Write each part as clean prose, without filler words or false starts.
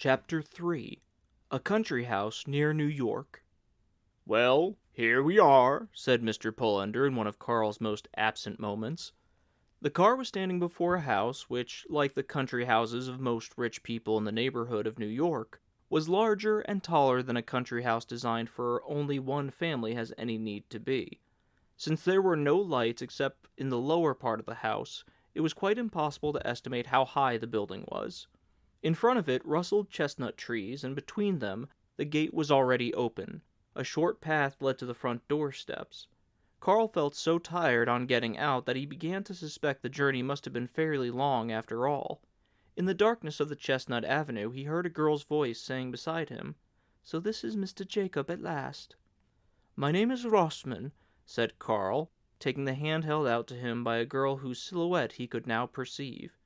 Chapter 3. A Country House Near New York. "Well, here we are," said Mr. Polander in one of Carl's most absent moments. The car was standing before a house which, like the country houses of most rich people in the neighborhood of New York, was larger and taller than a country house designed for only one family has any need to be. Since there were no lights except in the lower part of the house, it was quite impossible to estimate how high the building was. In front of it rustled chestnut trees, and between them the gate was already open. A short path led to the front door steps. Carl felt so tired on getting out that he began to suspect the journey must have been fairly long after all. In the darkness of the chestnut avenue he heard a girl's voice saying beside him, "So this is Mr. Jacob at last." "My name is Rossman," said Carl, taking the hand held out to him by a girl whose silhouette he could now perceive.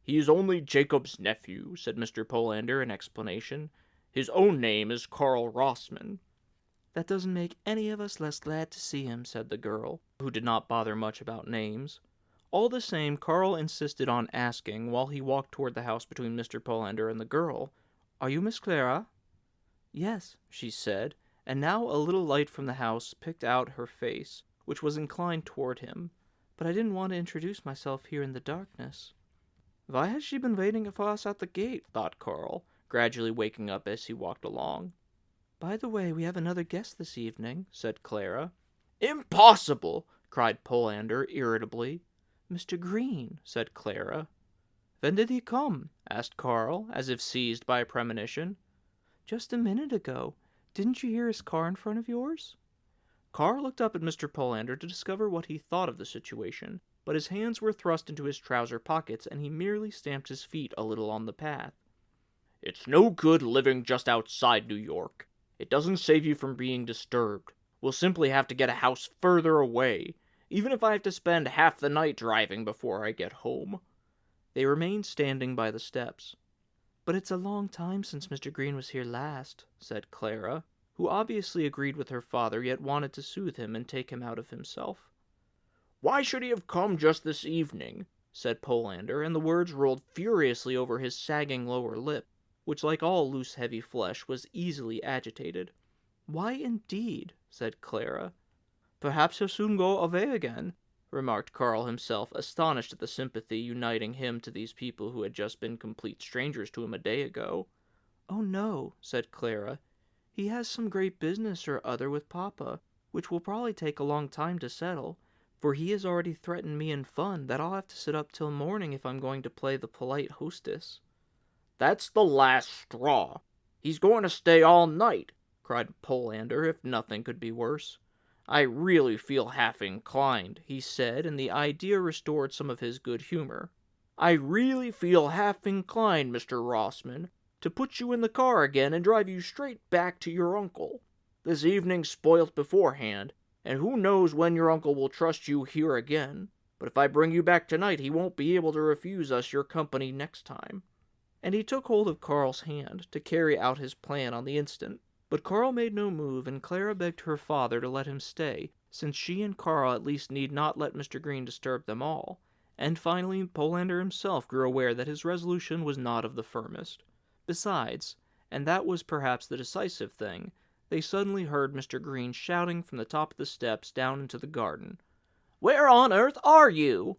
"He is only Jacob's nephew," said Mr. Polander in explanation. "His own name is Carl Rossman." "That doesn't make any of us less glad to see him," said the girl, who did not bother much about names. All the same, Carl insisted on asking, while he walked toward the house between Mr. Polander and the girl, "Are you Miss Clara?" "Yes," she said, and now a little light from the house picked out her face, which was inclined toward him. "But I didn't want to introduce myself here in the darkness." "Why has she been waiting for us at the gate?" thought Carl, gradually waking up as he walked along. "By the way, we have another guest this evening," said Clara. "Impossible!" cried Polander irritably. "Mr. Green," said Clara. "When did he come?" asked Carl, as if seized by a premonition. "Just a minute ago. Didn't you hear his car in front of yours?" Carl looked up at Mr. Polander to discover what he thought of the situation, but his hands were thrust into his trouser pockets and he merely stamped his feet a little on the path. "It's no good living just outside New York. It doesn't save you from being disturbed. We'll simply have to get a house further away, even if I have to spend half the night driving before I get home." They remained standing by the steps. "But it's a long time since Mr. Green was here last," said Clara, who obviously agreed with her father yet wanted to soothe him and take him out of himself. "Why should he have come just this evening?" said Polander, and the words rolled furiously over his sagging lower lip, which, like all loose heavy flesh, was easily agitated. "Why indeed?" said Clara. "Perhaps he'll soon go away again," remarked Carl himself, astonished at the sympathy uniting him to these people who had just been complete strangers to him a day ago. "Oh no," said Clara. "He has some great business or other with Papa, which will probably take a long time to settle, for he has already threatened me in fun that I'll have to sit up till morning if I'm going to play the polite hostess." "That's the last straw. He's going to stay all night," cried Polander, if nothing could be worse. "I really feel half inclined," he said, and the idea restored some of his good humor. "I really feel half inclined, Mr. Rossman, to put you in the car again and drive you straight back to your uncle. This evening's spoilt beforehand, and who knows when your uncle will trust you here again. But if I bring you back tonight, he won't be able to refuse us your company next time." And he took hold of Carl's hand to carry out his plan on the instant. But Carl made no move, and Clara begged her father to let him stay, since she and Carl at least need not let Mr. Green disturb them all. And finally Polander himself grew aware that his resolution was not of the firmest. Besides, and that was perhaps the decisive thing, they suddenly heard Mr. Green shouting from the top of the steps down into the garden. "Where on earth are you?"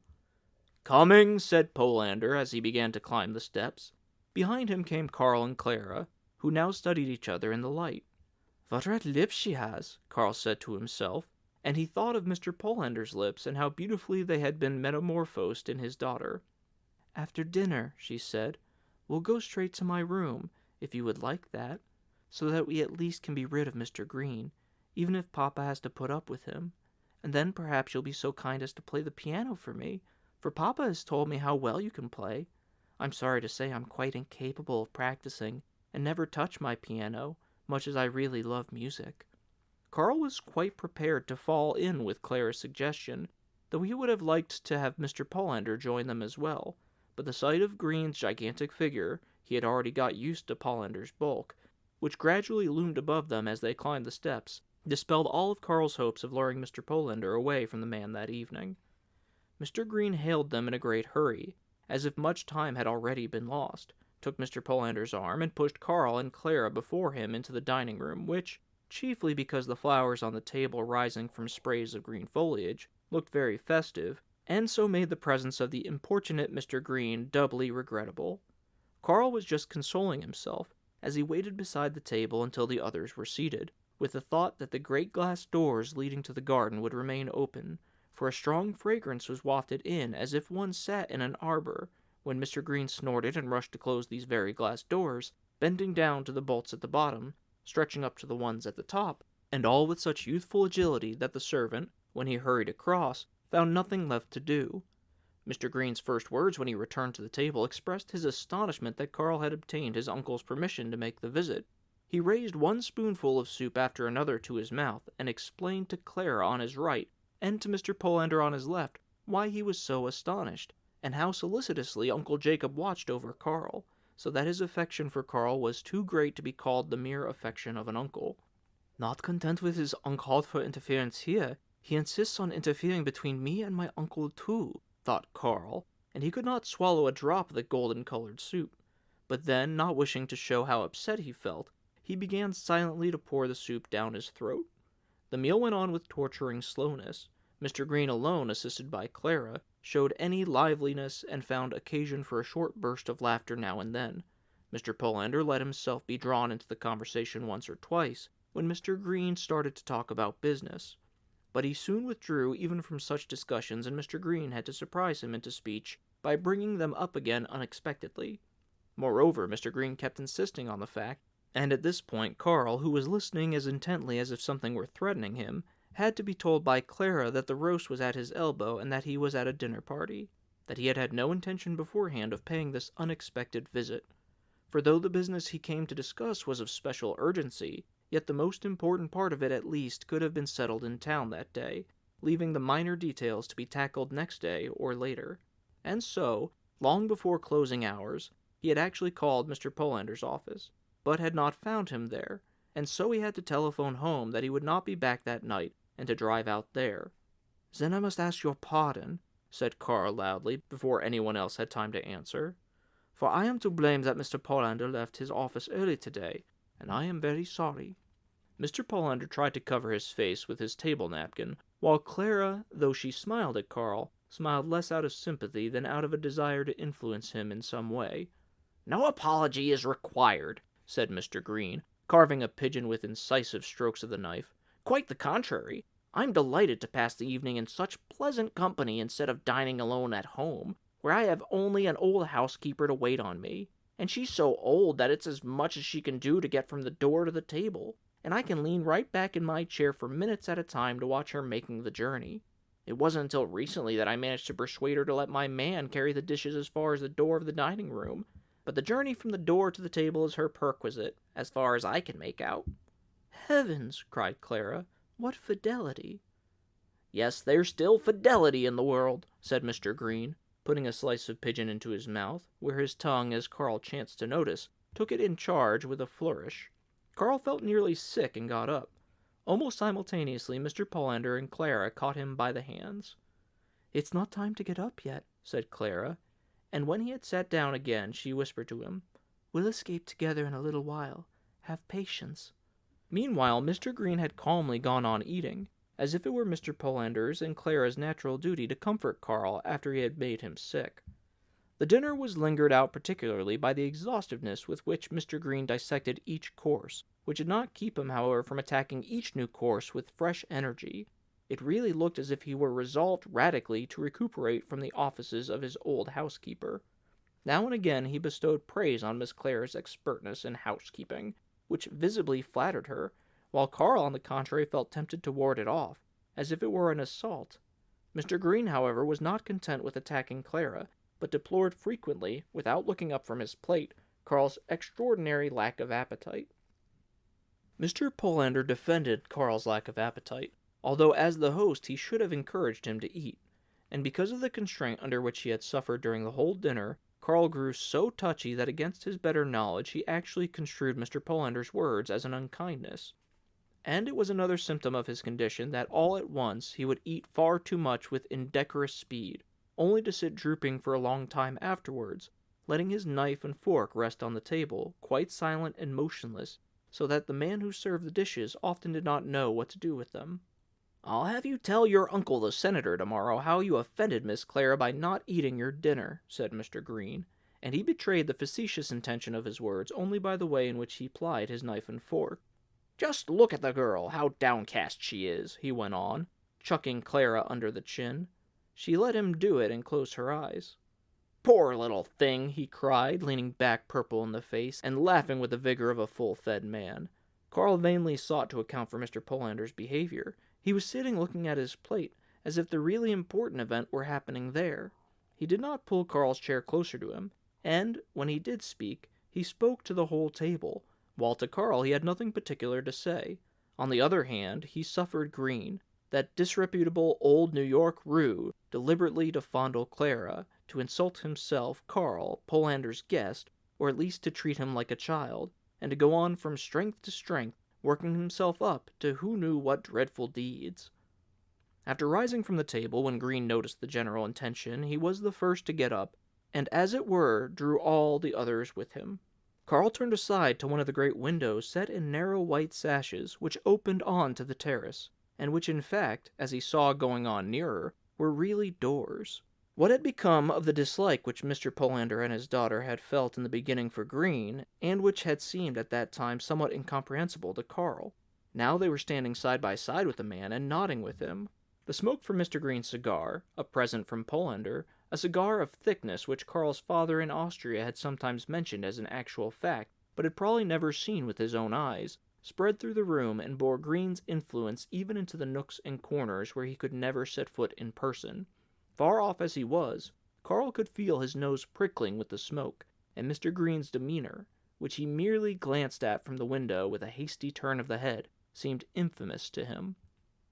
"Coming," said Polander as he began to climb the steps. Behind him came Carl and Clara, who now studied each other in the light. "What red lips she has," Carl said to himself, and he thought of Mr. Polander's lips and how beautifully they had been metamorphosed in his daughter. "After dinner," she said, "we'll go straight to my room, if you would like that, so that we at least can be rid of Mr. Green, even if Papa has to put up with him. And then perhaps you'll be so kind as to play the piano for me, for Papa has told me how well you can play. I'm sorry to say I'm quite incapable of practicing, and never touch my piano, much as I really love music." Carl was quite prepared to fall in with Clara's suggestion, though he would have liked to have Mr. Polander join them as well, but the sight of Green's gigantic figure, he had already got used to Polander's bulk, which gradually loomed above them as they climbed the steps, dispelled all of Carl's hopes of luring Mr. Polander away from the man that evening. Mr. Green hailed them in a great hurry, as if much time had already been lost, took Mr. Polander's arm and pushed Carl and Clara before him into the dining room, which, chiefly because the flowers on the table rising from sprays of green foliage, looked very festive, and so made the presence of the importunate Mr. Green doubly regrettable. Carl was just consoling himself, as he waited beside the table until the others were seated, with the thought that the great glass doors leading to the garden would remain open, for a strong fragrance was wafted in as if one sat in an arbor, when Mr. Green snorted and rushed to close these very glass doors, bending down to the bolts at the bottom, stretching up to the ones at the top, and all with such youthful agility that the servant, when he hurried across, found nothing left to do. Mr. Green's first words when he returned to the table expressed his astonishment that Carl had obtained his uncle's permission to make the visit. He raised one spoonful of soup after another to his mouth, and explained to Clara on his right, and to Mr. Polander on his left, why he was so astonished, and how solicitously Uncle Jacob watched over Carl, so that his affection for Carl was too great to be called the mere affection of an uncle. Not content with his uncalled for interference here, he insists on interfering between me and my uncle too, thought Carl, and he could not swallow a drop of the golden-colored soup. But then, not wishing to show how upset he felt, he began silently to pour the soup down his throat. The meal went on with torturing slowness. Mr. Green alone, assisted by Clara, showed any liveliness and found occasion for a short burst of laughter now and then. Mr. Polander let himself be drawn into the conversation once or twice, when Mr. Green started to talk about business. But he soon withdrew even from such discussions, and Mr. Green had to surprise him into speech by bringing them up again unexpectedly. Moreover, Mr. Green kept insisting on the fact, and at this point Carl, who was listening as intently as if something were threatening him, had to be told by Clara that the roast was at his elbow and that he was at a dinner party, that he had had no intention beforehand of paying this unexpected visit. For though the business he came to discuss was of special urgency, yet the most important part of it at least could have been settled in town that day, leaving the minor details to be tackled next day or later. And so, long before closing hours, he had actually called Mr. Polander's office, but had not found him there, and so he had to telephone home that he would not be back that night, and to drive out there. "Then I must ask your pardon," said Carl loudly, before anyone else had time to answer, "for I am to blame that Mr. Polander left his office early today, and I am very sorry." Mr. Polander tried to cover his face with his table napkin, while Clara, though she smiled at Carl, smiled less out of sympathy than out of a desire to influence him in some way. "No apology is required," said Mr. Green, carving a pigeon with incisive strokes of the knife. "Quite the contrary. I'm delighted to pass the evening in such pleasant company instead of dining alone at home, where I have only an old housekeeper to wait on me, and she's so old that it's as much as she can do to get from the door to the table, and I can lean right back in my chair for minutes at a time to watch her making the journey. It wasn't until recently that I managed to persuade her to let my man carry the dishes as far as the door of the dining room, but the journey from the door to the table is her perquisite, as far as I can make out." "Heavens!" cried Clara. "What fidelity!" "Yes, there's still fidelity in the world," said Mr. Green, putting a slice of pigeon into his mouth, where his tongue, as Carl chanced to notice, took it in charge with a flourish. Carl felt nearly sick and got up. Almost simultaneously, Mr. Polander and Clara caught him by the hands. "It's not time to get up yet," said Clara, and when he had sat down again, she whispered to him, "We'll escape together in a little while. Have patience." Meanwhile, Mr. Green had calmly gone on eating, as if it were Mr. Polander's and Clara's natural duty to comfort Carl after he had made him sick. The dinner was lingered out particularly by the exhaustiveness with which Mr. Green dissected each course, which did not keep him, however, from attacking each new course with fresh energy. It really looked as if he were resolved radically to recuperate from the offices of his old housekeeper. Now and again he bestowed praise on Miss Clara's expertness in housekeeping, which visibly flattered her, while Carl, on the contrary, felt tempted to ward it off, as if it were an assault. Mr. Green, however, was not content with attacking Clara, but deplored frequently, without looking up from his plate, Carl's extraordinary lack of appetite. Mr. Polander defended Carl's lack of appetite, although as the host he should have encouraged him to eat, and because of the constraint under which he had suffered during the whole dinner, Carl grew so touchy that against his better knowledge he actually construed Mr. Polander's words as an unkindness. And it was another symptom of his condition that all at once he would eat far too much with indecorous speed, only to sit drooping for a long time afterwards, letting his knife and fork rest on the table, quite silent and motionless, so that the man who served the dishes often did not know what to do with them. "I'll have you tell your uncle the senator tomorrow how you offended Miss Clara by not eating your dinner," said Mr. Green, and he betrayed the facetious intention of his words only by the way in which he plied his knife and fork. "Just look at the girl, how downcast she is," he went on, chucking Clara under the chin. She let him do it and closed her eyes. "Poor little thing," he cried, leaning back purple in the face, and laughing with the vigor of a full-fed man. Carl vainly sought to account for Mr. Polander's behavior. He was sitting looking at his plate, as if the really important event were happening there. He did not pull Carl's chair closer to him, and, when he did speak, he spoke to the whole table, while to Carl he had nothing particular to say. On the other hand, he suffered Green, that disreputable old New York roo, deliberately to fondle Clara, to insult himself, Carl, Polander's guest, or at least to treat him like a child, and to go on from strength to strength, working himself up to who knew what dreadful deeds. After rising from the table when Green noticed the general intention, he was the first to get up, and as it were, drew all the others with him. Carl turned aside to one of the great windows set in narrow white sashes, which opened on to the terrace, and which in fact, as he saw going on nearer, were really doors. What had become of the dislike which Mr. Polander and his daughter had felt in the beginning for Green, and which had seemed at that time somewhat incomprehensible to Carl? Now they were standing side by side with the man and nodding with him. The smoke from Mr. Green's cigar, a present from Polander, a cigar of thickness which Carl's father in Austria had sometimes mentioned as an actual fact, but had probably never seen with his own eyes, spread through the room and bore Green's influence even into the nooks and corners where he could never set foot in person. Far off as he was, Carl could feel his nose prickling with the smoke, and Mr. Green's demeanor, which he merely glanced at from the window with a hasty turn of the head, seemed infamous to him.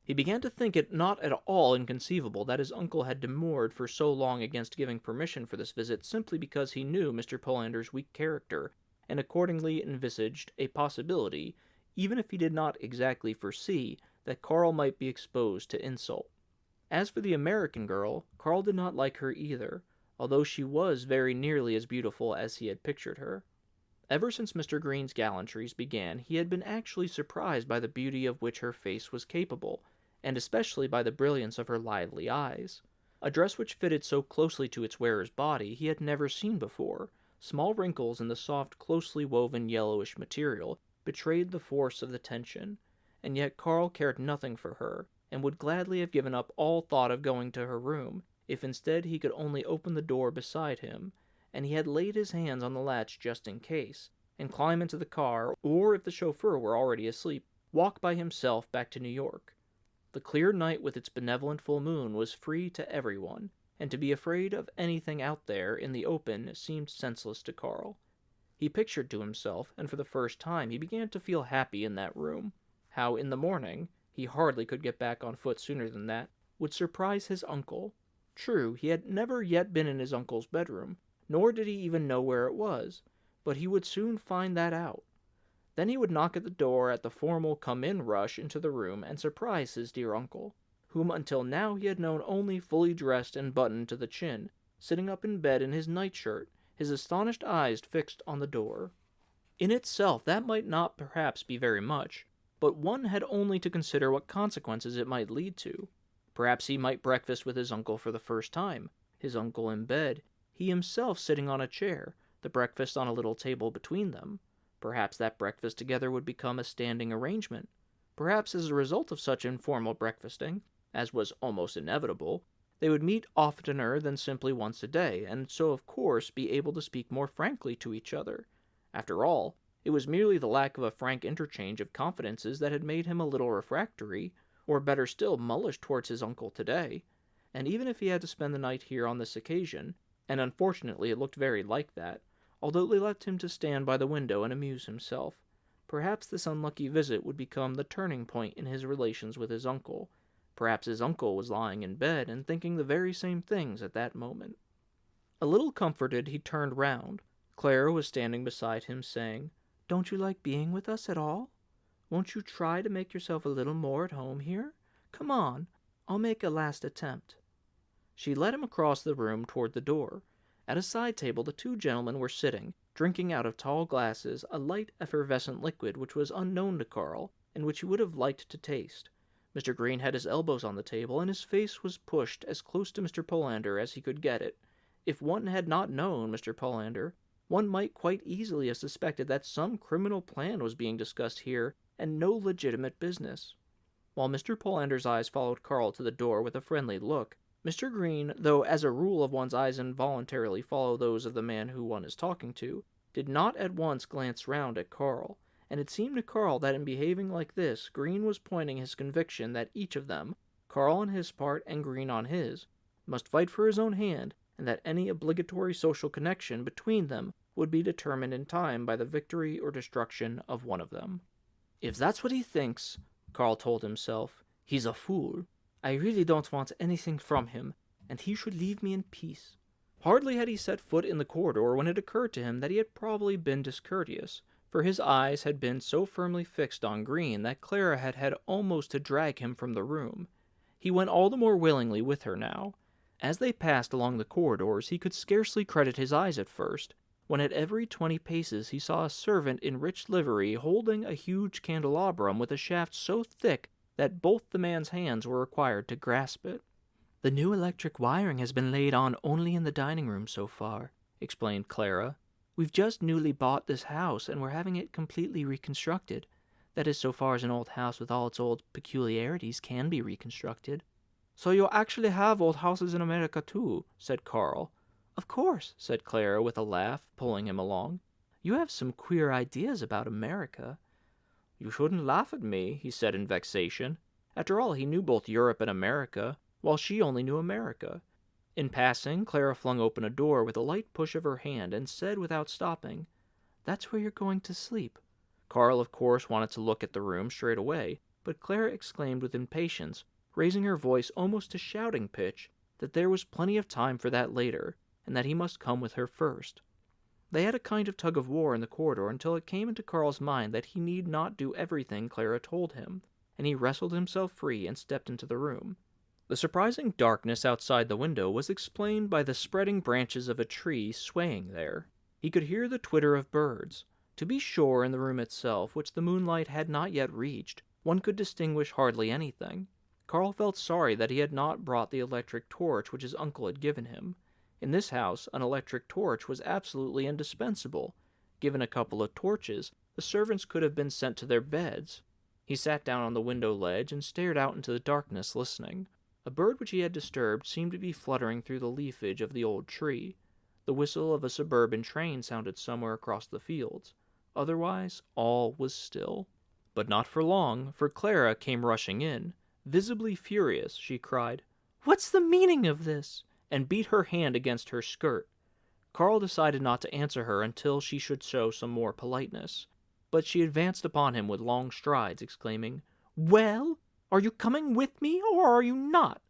He began to think it not at all inconceivable that his uncle had demurred for so long against giving permission for this visit simply because he knew Mr. Polander's weak character, and accordingly envisaged a possibility, even if he did not exactly foresee, that Carl might be exposed to insult. As for the American girl, Carl did not like her either, although she was very nearly as beautiful as he had pictured her. Ever since Mr. Green's gallantries began, he had been actually surprised by the beauty of which her face was capable, and especially by the brilliance of her lively eyes. A dress which fitted so closely to its wearer's body he had never seen before. Small wrinkles in the soft, closely woven yellowish material betrayed the force of the tension, and yet Carl cared nothing for her, and would gladly have given up all thought of going to her room, if instead he could only open the door beside him, and he had laid his hands on the latch just in case, and climb into the car, or if the chauffeur were already asleep, walk by himself back to New York. The clear night with its benevolent full moon was free to everyone, and to be afraid of anything out there in the open seemed senseless to Carl. He pictured to himself, and for the first time he began to feel happy in that room, how in the morning, he hardly could get back on foot sooner than that, would surprise his uncle. True, he had never yet been in his uncle's bedroom, nor did he even know where it was, but he would soon find that out. Then he would knock at the door at the formal come-in rush into the room and surprise his dear uncle, whom until now he had known only fully dressed and buttoned to the chin, sitting up in bed in his nightshirt, his astonished eyes fixed on the door. In itself that might not perhaps be very much, but one had only to consider what consequences it might lead to. Perhaps he might breakfast with his uncle for the first time, his uncle in bed, he himself sitting on a chair, the breakfast on a little table between them. Perhaps that breakfast together would become a standing arrangement. Perhaps as a result of such informal breakfasting, as was almost inevitable, they would meet oftener than simply once a day, and so of course be able to speak more frankly to each other. After all, it was merely the lack of a frank interchange of confidences that had made him a little refractory, or better still, mullish towards his uncle today. And even if he had to spend the night here on this occasion, and unfortunately it looked very like that, although they left him to stand by the window and amuse himself, perhaps this unlucky visit would become the turning point in his relations with his uncle. Perhaps his uncle was lying in bed and thinking the very same things at that moment. A little comforted, he turned round. Clara was standing beside him, saying, "Don't you like being with us at all? Won't you try to make yourself a little more at home here? Come on, I'll make a last attempt." She led him across the room toward the door. At a side table the two gentlemen were sitting, drinking out of tall glasses a light effervescent liquid which was unknown to Carl, and which he would have liked to taste. Mr. Green had his elbows on the table, and his face was pushed as close to Mr. Polander as he could get it. If one had not known Mr. Polander, one might quite easily have suspected that some criminal plan was being discussed here, and no legitimate business. While Mr. Polander's eyes followed Carl to the door with a friendly look, Mr. Green, though as a rule of one's eyes involuntarily follow those of the man who one is talking to, did not at once glance round at Carl, and it seemed to Carl that in behaving like this, Green was pointing his conviction that each of them, Carl on his part and Green on his, must fight for his own hand, and that any obligatory social connection between them would be determined in time by the victory or destruction of one of them. "If that's what he thinks," Carl told himself, "he's a fool. I really don't want anything from him, and he should leave me in peace." Hardly had he set foot in the corridor when it occurred to him that he had probably been discourteous, for his eyes had been so firmly fixed on Green that Clara had had almost to drag him from the room. He went all the more willingly with her now. As they passed along the corridors, he could scarcely credit his eyes at first, when at every 20 paces he saw a servant in rich livery holding a huge candelabrum with a shaft so thick that both the man's hands were required to grasp it. "The new electric wiring has been laid on only in the dining room so far," explained Clara. "We've just newly bought this house, and we're having it completely reconstructed. That is, so far as an old house with all its old peculiarities can be reconstructed." "So you actually have old houses in America, too?" said Carl. "Of course," said Clara with a laugh, pulling him along. "You have some queer ideas about America." "You shouldn't laugh at me," he said in vexation. After all, he knew both Europe and America, while she only knew America. In passing, Clara flung open a door with a light push of her hand and said without stopping, "That's where you're going to sleep." Carl, of course, wanted to look at the room straight away, but Clara exclaimed with impatience, raising her voice almost to shouting pitch, that there was plenty of time for that later, and that he must come with her first. They had a kind of tug-of-war in the corridor until it came into Carl's mind that he need not do everything Clara told him, and he wrestled himself free and stepped into the room. The surprising darkness outside the window was explained by the spreading branches of a tree swaying there. He could hear the twitter of birds. To be sure, in the room itself, which the moonlight had not yet reached, one could distinguish hardly anything. Carl felt sorry that he had not brought the electric torch which his uncle had given him. In this house, an electric torch was absolutely indispensable. Given a couple of torches, the servants could have been sent to their beds. He sat down on the window ledge and stared out into the darkness, listening. A bird which he had disturbed seemed to be fluttering through the leafage of the old tree. The whistle of a suburban train sounded somewhere across the fields. Otherwise, all was still. But not for long, for Clara came rushing in. Visibly furious, she cried, "What's the meaning of this?" and beat her hand against her skirt. Carl decided not to answer her until she should show some more politeness, but she advanced upon him with long strides, exclaiming, "Well, are you coming with me, or are you not?"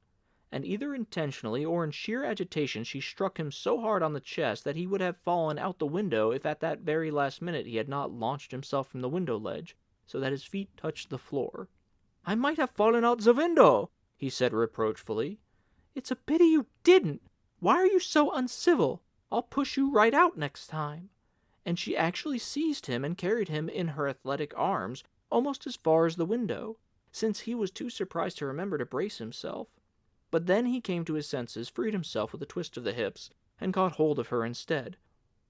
And either intentionally or in sheer agitation she struck him so hard on the chest that he would have fallen out the window if at that very last minute he had not launched himself from the window ledge, so that his feet touched the floor. "I might have fallen out the window," he said reproachfully. "It's a pity you didn't. Why are you so uncivil? I'll push you right out next time." And she actually seized him and carried him in her athletic arms almost as far as the window, since he was too surprised to remember to brace himself. But then he came to his senses, freed himself with a twist of the hips, and caught hold of her instead.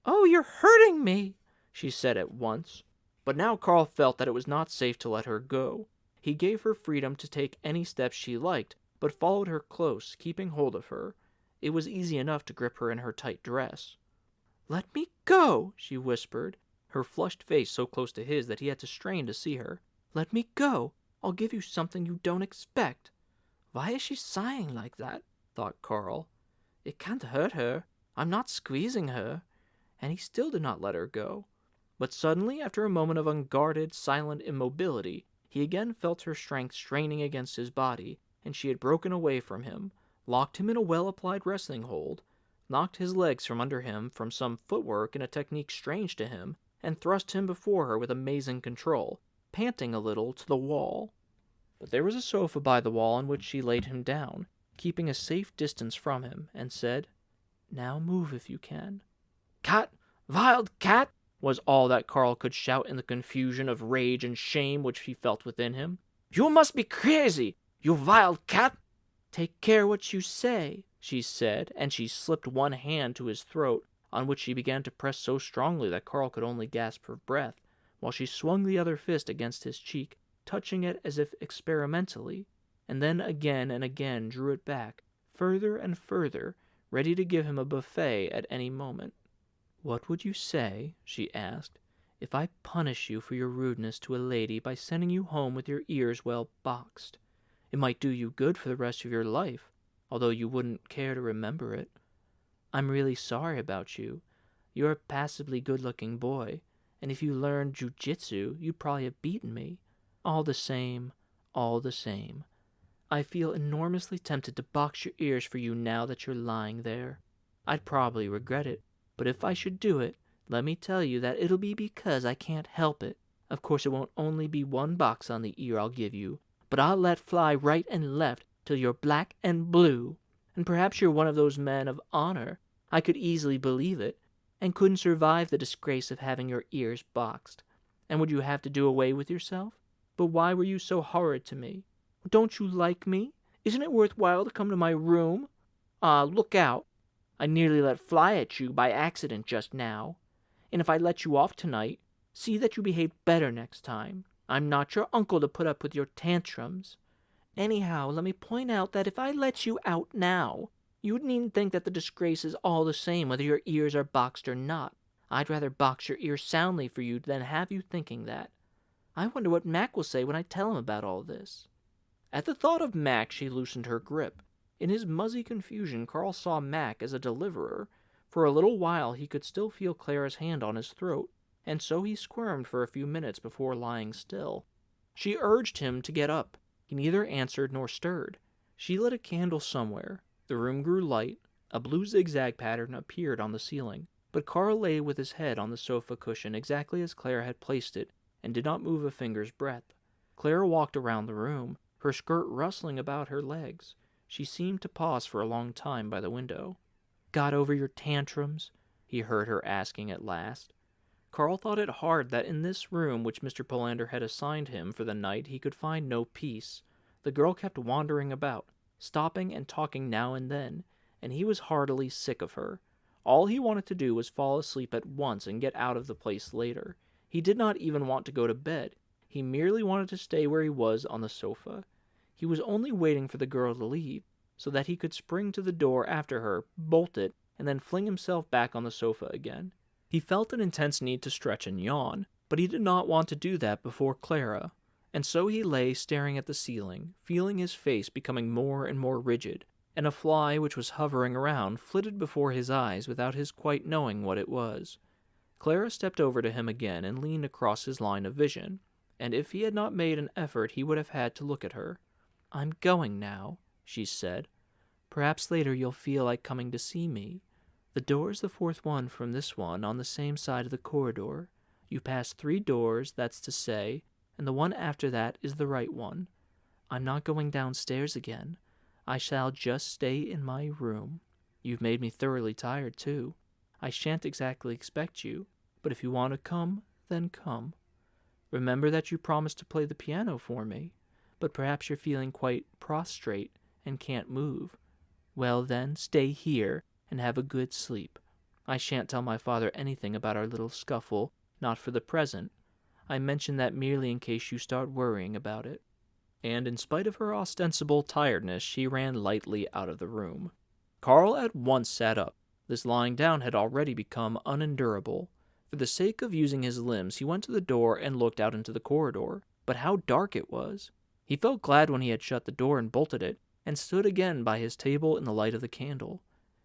"Oh, you're hurting me," she said at once. But now Carl felt that it was not safe to let her go. He gave her freedom to take any steps she liked, but followed her close, keeping hold of her. It was easy enough to grip her in her tight dress. "Let me go," she whispered, her flushed face so close to his that he had to strain to see her. "Let me go. I'll give you something you don't expect." "Why is she sighing like that?" thought Carl. "It can't hurt her. I'm not squeezing her." And he still did not let her go. But suddenly, after a moment of unguarded, silent immobility, he again felt her strength straining against his body, and she had broken away from him, locked him in a well-applied wrestling hold, knocked his legs from under him from some footwork in a technique strange to him, and thrust him before her with amazing control, panting a little, to the wall. But there was a sofa by the wall on which she laid him down, keeping a safe distance from him, and said, Now move if you can." "Cat! Wild cat!" was all that Carl could shout in the confusion of rage and shame which he felt within him. "You must be crazy, you wild cat!" "Take care what you say," she said, and she slipped one hand to his throat, on which she began to press so strongly that Carl could only gasp for breath, while she swung the other fist against his cheek, touching it as if experimentally, and then again and again drew it back, further and further, ready to give him a buffet at any moment. "What would you say," she asked, "if I punish you for your rudeness to a lady by sending you home with your ears well boxed? It might do you good for the rest of your life, although you wouldn't care to remember it. I'm really sorry about you. You're a passably good-looking boy, and if you learned jiu-jitsu, you'd probably have beaten me. All the same, I feel enormously tempted to box your ears for you now that you're lying there. I'd probably regret it, but if I should do it, let me tell you that it'll be because I can't help it. Of course, it won't only be one box on the ear I'll give you, but I'll let fly right and left till you're black and blue. And perhaps you're one of those men of honor. I could easily believe it, and couldn't survive the disgrace of having your ears boxed. And would you have to do away with yourself? But why were you so horrid to me? Don't you like me? Isn't it worthwhile to come to my room? Ah, look out! I nearly let fly at you by accident just now. And if I let you off tonight, see that you behave better next time. I'm not your uncle to put up with your tantrums. Anyhow, let me point out that if I let you out now, you needn't think that the disgrace is all the same whether your ears are boxed or not. I'd rather box your ears soundly for you than have you thinking that. I wonder what Mac will say when I tell him about all this." At the thought of Mac, she loosened her grip. In his muzzy confusion, Carl saw Mac as a deliverer. For a little while he could still feel Clara's hand on his throat, and so he squirmed for a few minutes before lying still. She urged him to get up. He neither answered nor stirred. She lit a candle somewhere. The room grew light. A blue zigzag pattern appeared on the ceiling, but Carl lay with his head on the sofa cushion exactly as Clara had placed it, and did not move a finger's breadth. Clara walked around the room, her skirt rustling about her legs. She seemed to pause for a long time by the window. "Got over your tantrums?" he heard her asking at last. Carl thought it hard that in this room which Mr. Polander had assigned him for the night he could find no peace. The girl kept wandering about, stopping and talking now and then, and he was heartily sick of her. All he wanted to do was fall asleep at once and get out of the place later. He did not even want to go to bed. He merely wanted to stay where he was on the sofa. He was only waiting for the girl to leave, so that he could spring to the door after her, bolt it, and then fling himself back on the sofa again. He felt an intense need to stretch and yawn, but he did not want to do that before Clara, and so he lay staring at the ceiling, feeling his face becoming more and more rigid, and a fly which was hovering around flitted before his eyes without his quite knowing what it was. Clara stepped over to him again and leaned across his line of vision, and if he had not made an effort he would have had to look at her. "I'm going now," she said. "Perhaps later you'll feel like coming to see me. The door's the fourth one from this one on the same side of the corridor. You pass 3 doors, that's to say, and the one after that is the right one. I'm not going downstairs again. I shall just stay in my room. You've made me thoroughly tired, too. I shan't exactly expect you, but if you want to come, then come. Remember that you promised to play the piano for me, but perhaps you're feeling quite prostrate and can't move. Well then, stay here and have a good sleep. I shan't tell my father anything about our little scuffle, not for the present. I mention that merely in case you start worrying about it." And in spite of her ostensible tiredness, she ran lightly out of the room. Carl at once sat up. This lying down had already become unendurable. For the sake of using his limbs, he went to the door and looked out into the corridor. But how dark it was! He felt glad when he had shut the door and bolted it, and stood again by his table in the light of the candle.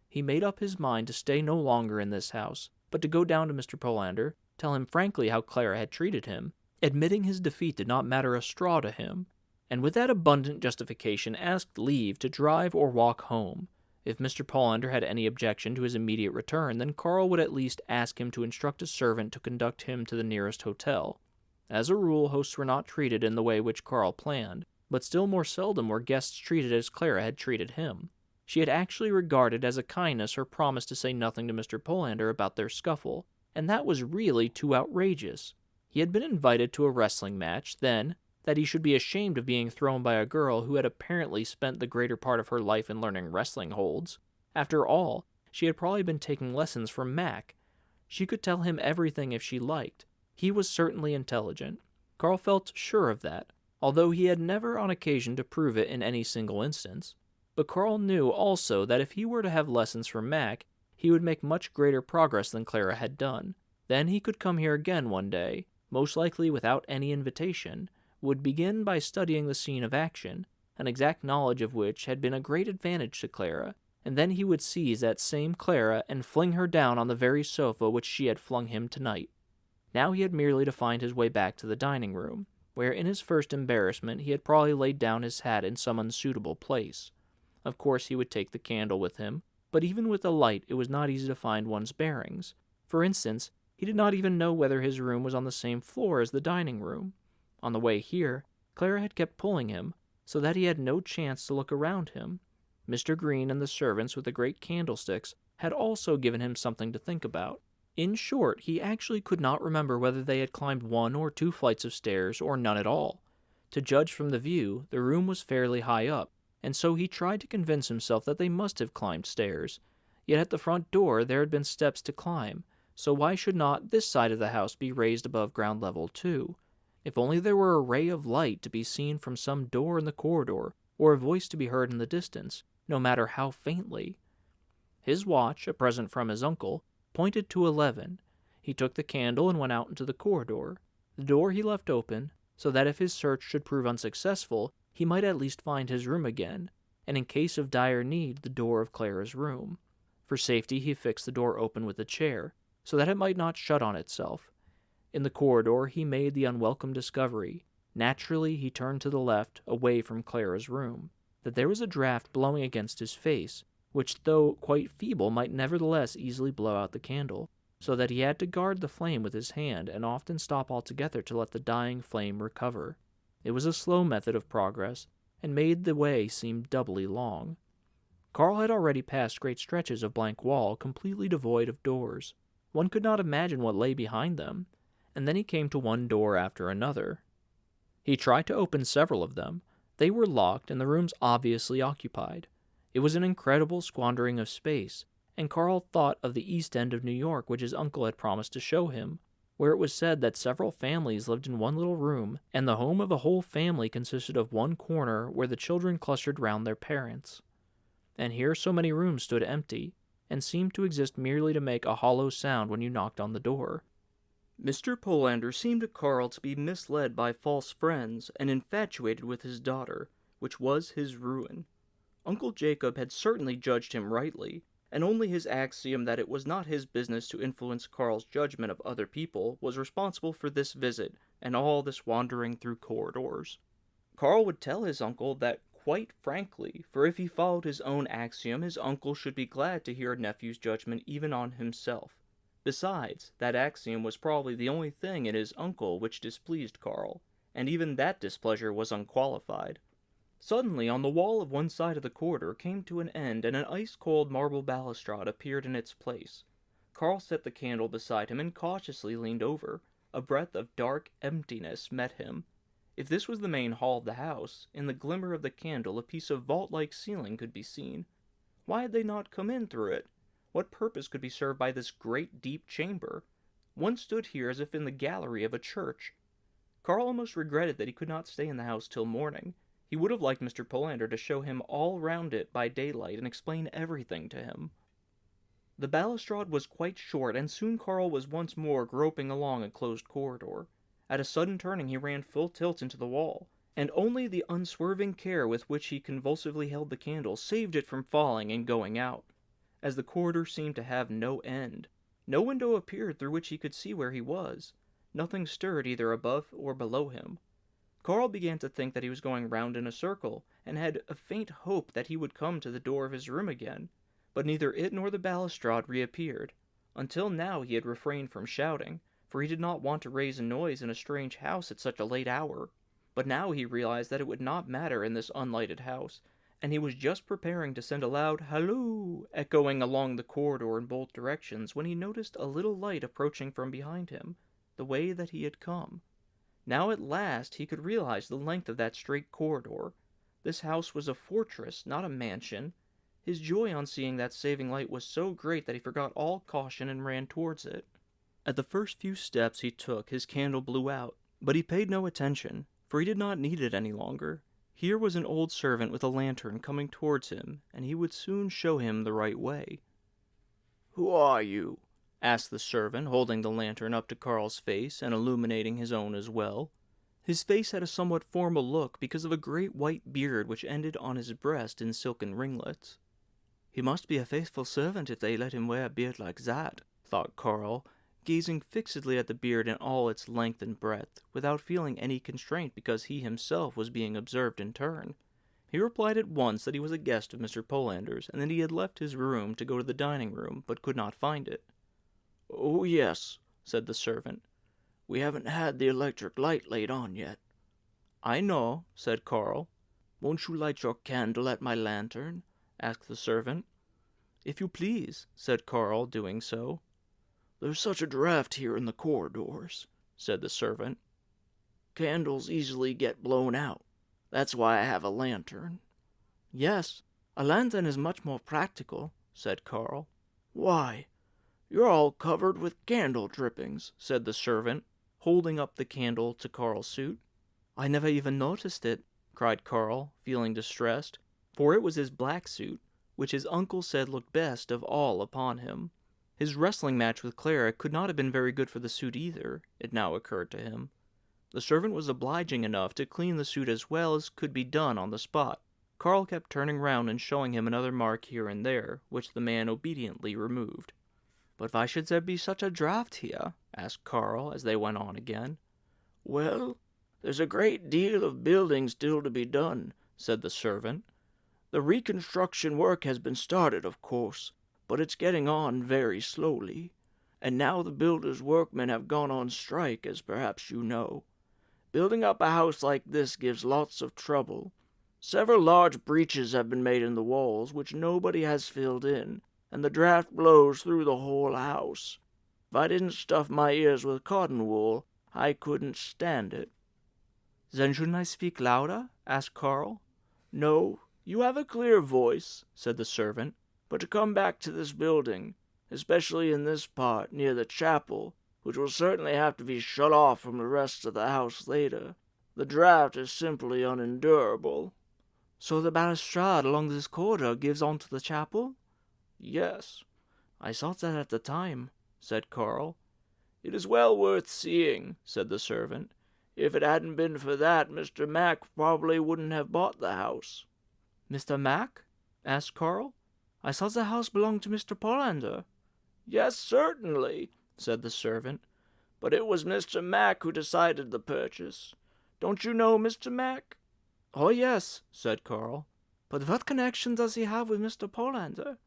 He made up his mind to stay no longer in this house, but to go down to Mr. Polander, tell him frankly how Clara had treated him, admitting his defeat did not matter a straw to him, and with that abundant justification asked leave to drive or walk home. If Mr. Polander had any objection to his immediate return, then Carl would at least ask him to instruct a servant to conduct him to the nearest hotel. As a rule, hosts were not treated in the way which Carl planned, but still more seldom were guests treated as Clara had treated him. She had actually regarded as a kindness her promise to say nothing to Mr. Polander about their scuffle, and that was really too outrageous. He had been invited to a wrestling match, then, that he should be ashamed of being thrown by a girl who had apparently spent the greater part of her life in learning wrestling holds. After all, she had probably been taking lessons from Mac. She could tell him everything if she liked. He was certainly intelligent. Carl felt sure of that, although he had never on occasion to prove it in any single instance. But Carl knew also that if he were to have lessons from Mac, he would make much greater progress than Clara had done. Then he could come here again one day, most likely without any invitation, would begin by studying the scene of action, an exact knowledge of which had been a great advantage to Clara, and then he would seize that same Clara and fling her down on the very sofa which she had flung him tonight. Now he had merely to find his way back to the dining room, where in his first embarrassment he had probably laid down his hat in some unsuitable place. Of course he would take the candle with him, but even with the light it was not easy to find one's bearings. For instance, he did not even know whether his room was on the same floor as the dining room. On the way here, Clara had kept pulling him, so that he had no chance to look around him. Mr. Green and the servants with the great candlesticks had also given him something to think about. In short, he actually could not remember whether they had climbed 1 or 2 flights of stairs, or none at all. To judge from the view, the room was fairly high up, and so he tried to convince himself that they must have climbed stairs. Yet at the front door there had been steps to climb, so why should not this side of the house be raised above ground level too? If only there were a ray of light to be seen from some door in the corridor, or a voice to be heard in the distance, no matter how faintly. His watch, a present from his uncle, pointed to 11. He took the candle and went out into the corridor. The door he left open, so that if his search should prove unsuccessful, he might at least find his room again, and in case of dire need, the door of Clara's room. For safety he fixed the door open with a chair, so that it might not shut on itself. In the corridor he made the unwelcome discovery. Naturally he turned to the left, away from Clara's room, that there was a draught blowing against his face, which though quite feeble might nevertheless easily blow out the candle, so that he had to guard the flame with his hand and often stop altogether to let the dying flame recover. It was a slow method of progress, and made the way seem doubly long. Carl had already passed great stretches of blank wall completely devoid of doors. One could not imagine what lay behind them, and then he came to one door after another. He tried to open several of them. They were locked, and the rooms obviously occupied. It was an incredible squandering of space, and Carl thought of the East End of New York which his uncle had promised to show him, where it was said that several families lived in one little room, and the home of a whole family consisted of one corner where the children clustered round their parents. And here so many rooms stood empty, and seemed to exist merely to make a hollow sound when you knocked on the door. Mr. Polander seemed to Carl to be misled by false friends and infatuated with his daughter, which was his ruin. Uncle Jacob had certainly judged him rightly, and only his axiom that it was not his business to influence Carl's judgment of other people was responsible for this visit and all this wandering through corridors. Carl would tell his uncle that quite frankly, for if he followed his own axiom, his uncle should be glad to hear a nephew's judgment even on himself. Besides, that axiom was probably the only thing in his uncle which displeased Carl, and even that displeasure was unqualified. Suddenly, on the wall of one side of the corridor came to an end, and an ice-cold marble balustrade appeared in its place. Carl set the candle beside him and cautiously leaned over. A breath of dark emptiness met him. If this was the main hall of the house, in the glimmer of the candle a piece of vault-like ceiling could be seen. Why had they not come in through it? What purpose could be served by this great deep chamber? One stood here as if in the gallery of a church. Carl almost regretted that he could not stay in the house till morning. He would have liked Mr. Polander to show him all round it by daylight and explain everything to him. The balustrade was quite short, and soon Carl was once more groping along a closed corridor. At a sudden turning he ran full tilt into the wall, and only the unswerving care with which he convulsively held the candle saved it from falling and going out. As the corridor seemed to have no end, no window appeared through which he could see where he was. Nothing stirred either above or below him. Carl began to think that he was going round in a circle, and had a faint hope that he would come to the door of his room again, but neither it nor the balustrade reappeared. Until now he had refrained from shouting, for he did not want to raise a noise in a strange house at such a late hour. But now he realized that it would not matter in this unlighted house, and he was just preparing to send a loud halloo echoing along the corridor in both directions when he noticed a little light approaching from behind him, the way that he had come. Now at last he could realize the length of that straight corridor. This house was a fortress, not a mansion. His joy on seeing that saving light was so great that he forgot all caution and ran towards it. At the first few steps he took, his candle blew out, but he paid no attention, for he did not need it any longer. Here was an old servant with a lantern coming towards him, and he would soon show him the right way. "Who are you?" asked the servant, holding the lantern up to Carl's face and illuminating his own as well. His face had a somewhat formal look because of a great white beard which ended on his breast in silken ringlets. "He must be a faithful servant if they let him wear a beard like that," thought Carl, gazing fixedly at the beard in all its length and breadth, without feeling any constraint because he himself was being observed in turn. He replied at once that he was a guest of Mr. Polander's, and that he had left his room to go to the dining room, but could not find it. "Oh, yes," said the servant. "We haven't had the electric light laid on yet." "I know," said Carl. "Won't you light your candle at my lantern?" asked the servant. "If you please," said Carl, doing so. "There's such a draught here in the corridors," said the servant. "Candles easily get blown out. That's why I have a lantern." "Yes, a lantern is much more practical," said Carl. "Why, you're all covered with candle drippings," said the servant, holding up the candle to Carl's suit. "I never even noticed it," cried Carl, feeling distressed, for it was his black suit, which his uncle said looked best of all upon him. His wrestling match with Clara could not have been very good for the suit either, it now occurred to him. The servant was obliging enough to clean the suit as well as could be done on the spot. Carl kept turning round and showing him another mark here and there, which the man obediently removed. "But why should there be such a draught here?" asked Carl as they went on again. "Well, there's a great deal of building still to be done," said the servant. "The reconstruction work has been started, of course, but it's getting on very slowly. And now the builders' workmen have gone on strike, as perhaps you know. Building up a house like this gives lots of trouble. Several large breaches have been made in the walls, which nobody has filled in, and the draught blows through the whole house. If I didn't stuff my ears with cotton wool, I couldn't stand it." "Then shouldn't I speak louder?" asked Carl. "No, you have a clear voice," said the servant. "But to come back to this building, especially in this part, near the chapel, which will certainly have to be shut off from the rest of the house later, the draught is simply unendurable." "So the balustrade along this corridor gives on to the chapel?" "Yes." "I thought that at the time," said Carl. "It is well worth seeing," said the servant. "If it hadn't been for that, Mr. Mack probably wouldn't have bought the house." "Mr. Mack?" asked Carl. "I thought the house belonged to Mr. Polander." "Yes, certainly," said the servant. "But it was Mr. Mack who decided the purchase. Don't you know Mr. Mack?" "Oh, yes," said Carl. "But what connection does he have with Mr. Polander?"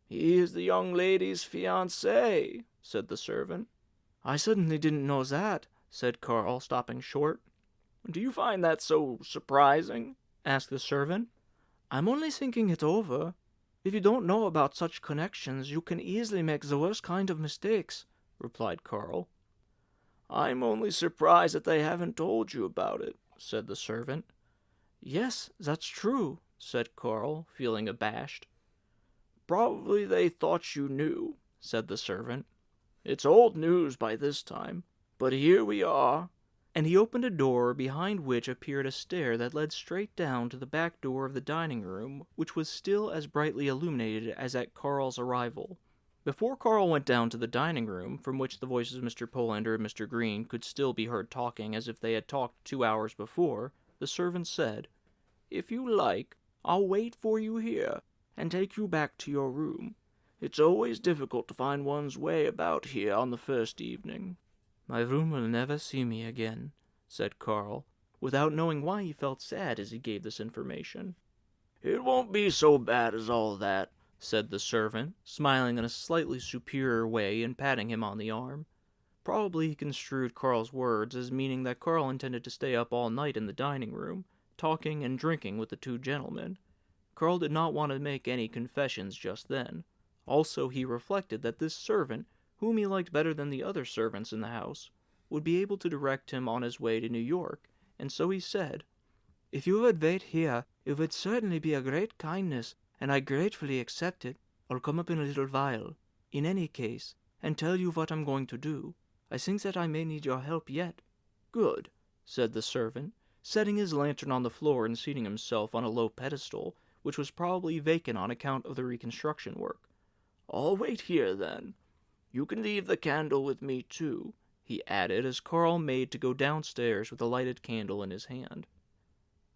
"He is the young lady's fiancé," said the servant. "I certainly didn't know that," said Carl, stopping short. "Do you find that so surprising?" asked the servant. "I'm only thinking it over. If you don't know about such connections, you can easily make the worst kind of mistakes," replied Carl. "I'm only surprised that they haven't told you about it," said the servant. "Yes, that's true," said Carl, feeling abashed. "Probably they thought you knew," said the servant. "It's old news by this time, but here we are." And he opened a door behind which appeared a stair that led straight down to the back door of the dining room, which was still as brightly illuminated as at Carl's arrival. Before Carl went down to the dining room, from which the voices of Mr. Polander and Mr. Green could still be heard talking as if they had talked 2 hours before, the servant said, "If you like, I'll wait for you here, and take you back to your room. It's always difficult to find one's way about here on the first evening." "My room will never see me again," said Carl, without knowing why he felt sad as he gave this information. "It won't be so bad as all that," said the servant, smiling in a slightly superior way and patting him on the arm. Probably he construed Carl's words as meaning that Carl intended to stay up all night in the dining room, talking and drinking with the 2 gentlemen. Carl did not want to make any confessions just then. Also, he reflected that this servant, whom he liked better than the other servants in the house, would be able to direct him on his way to New York, and so he said, "If you would wait here, it would certainly be a great kindness, and I gratefully accept it. I'll come up in a little while, in any case, and tell you what I'm going to do. I think that I may need your help yet." "Good," said the servant, setting his lantern on the floor and seating himself on a low pedestal, which was probably vacant on account of the reconstruction work. "I'll wait here, then. You can leave the candle with me, too," he added as Carl made to go downstairs with a lighted candle in his hand.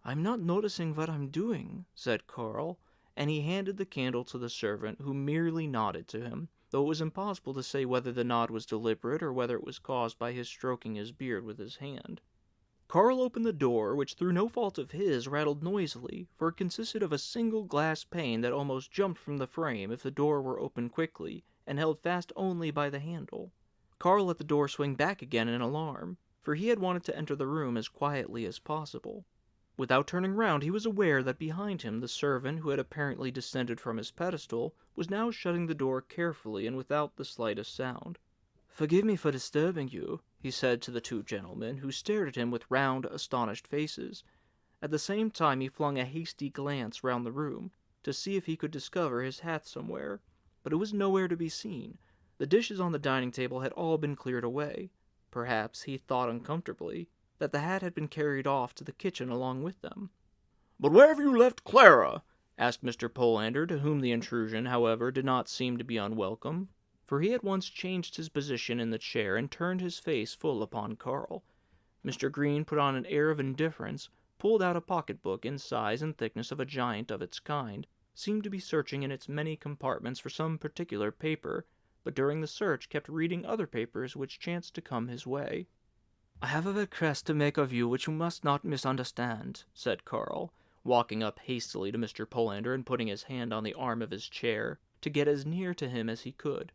"I'm not noticing what I'm doing," said Carl, and he handed the candle to the servant, who merely nodded to him, though it was impossible to say whether the nod was deliberate or whether it was caused by his stroking his beard with his hand. Carl opened the door, which through no fault of his rattled noisily, for it consisted of a single glass pane that almost jumped from the frame if the door were opened quickly, and held fast only by the handle. Carl let the door swing back again in alarm, for he had wanted to enter the room as quietly as possible. Without turning round, he was aware that behind him the servant, who had apparently descended from his pedestal, was now shutting the door carefully and without the slightest sound. "Forgive me for disturbing you," he said to the two gentlemen, who stared at him with round, astonished faces. At the same time he flung a hasty glance round the room, to see if he could discover his hat somewhere, but it was nowhere to be seen. The dishes on the dining table had all been cleared away. Perhaps, he thought uncomfortably, that the hat had been carried off to the kitchen along with them. "But where have you left Clara?" asked Mr. Polander, to whom the intrusion, however, did not seem to be unwelcome, for he at once changed his position in the chair and turned his face full upon Carl. Mr. Green put on an air of indifference, pulled out a pocketbook in size and thickness of a giant of its kind, seemed to be searching in its many compartments for some particular paper, but during the search kept reading other papers which chanced to come his way. "I have a request to make of you which you must not misunderstand," said Carl, walking up hastily to Mr. Polander and putting his hand on the arm of his chair, to get as near to him as he could.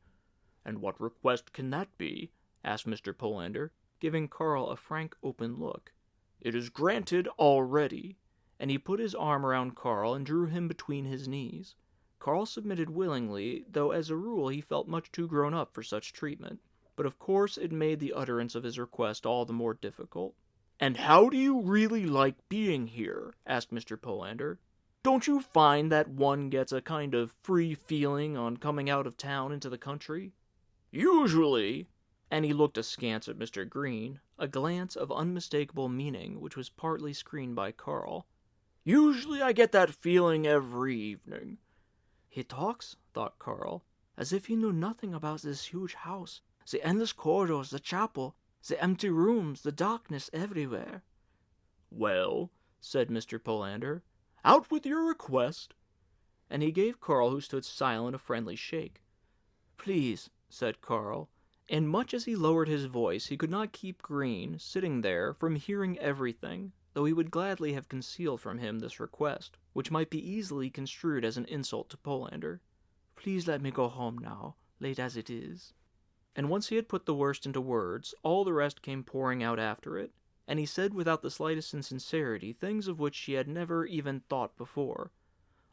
"And what request can that be?" asked Mr. Polander, giving Carl a frank open look. "It is granted already," and he put his arm around Carl and drew him between his knees. Carl submitted willingly, though as a rule he felt much too grown up for such treatment, but of course it made the utterance of his request all the more difficult. "And how do you really like being here?" asked Mr. Polander. "Don't you find that one gets a kind of free feeling on coming out of town into the country? Usually," and he looked askance at Mr. Green, a glance of unmistakable meaning which was partly screened by Carl. "Usually I get that feeling every evening." "He talks," thought Carl, "as if he knew nothing about this huge house, the endless corridors, the chapel, the empty rooms, the darkness everywhere." "Well," said Mr. Polander, "out with your request." And he gave Carl, who stood silent, a friendly shake. "Please," said Carl, and much as he lowered his voice, he could not keep Green, sitting there, from hearing everything, though he would gladly have concealed from him this request, which might be easily construed as an insult to Polander. "Please let me go home now, late as it is." And once he had put the worst into words, all the rest came pouring out after it, and he said without the slightest insincerity things of which he had never even thought before.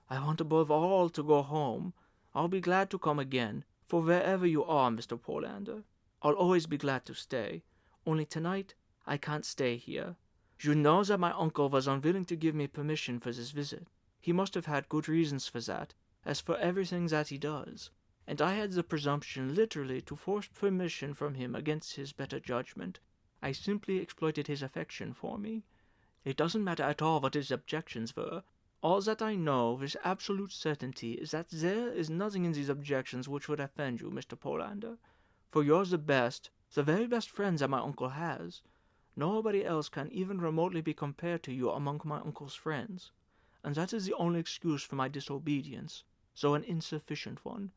"I want above all to go home. I'll be glad to come again, for wherever you are, Mr. Polander, I'll always be glad to stay. Only tonight, I can't stay here. You know that my uncle was unwilling to give me permission for this visit. He must have had good reasons for that, as for everything that he does, and I had the presumption literally to force permission from him against his better judgment. I simply exploited his affection for me. It doesn't matter at all what his objections were. All that I know with absolute certainty is that there is nothing in these objections which would offend you, Mr. Polander, for you're the best, the very best friend that my uncle has. Nobody else can even remotely be compared to you among my uncle's friends, and that is the only excuse for my disobedience, though an insufficient one.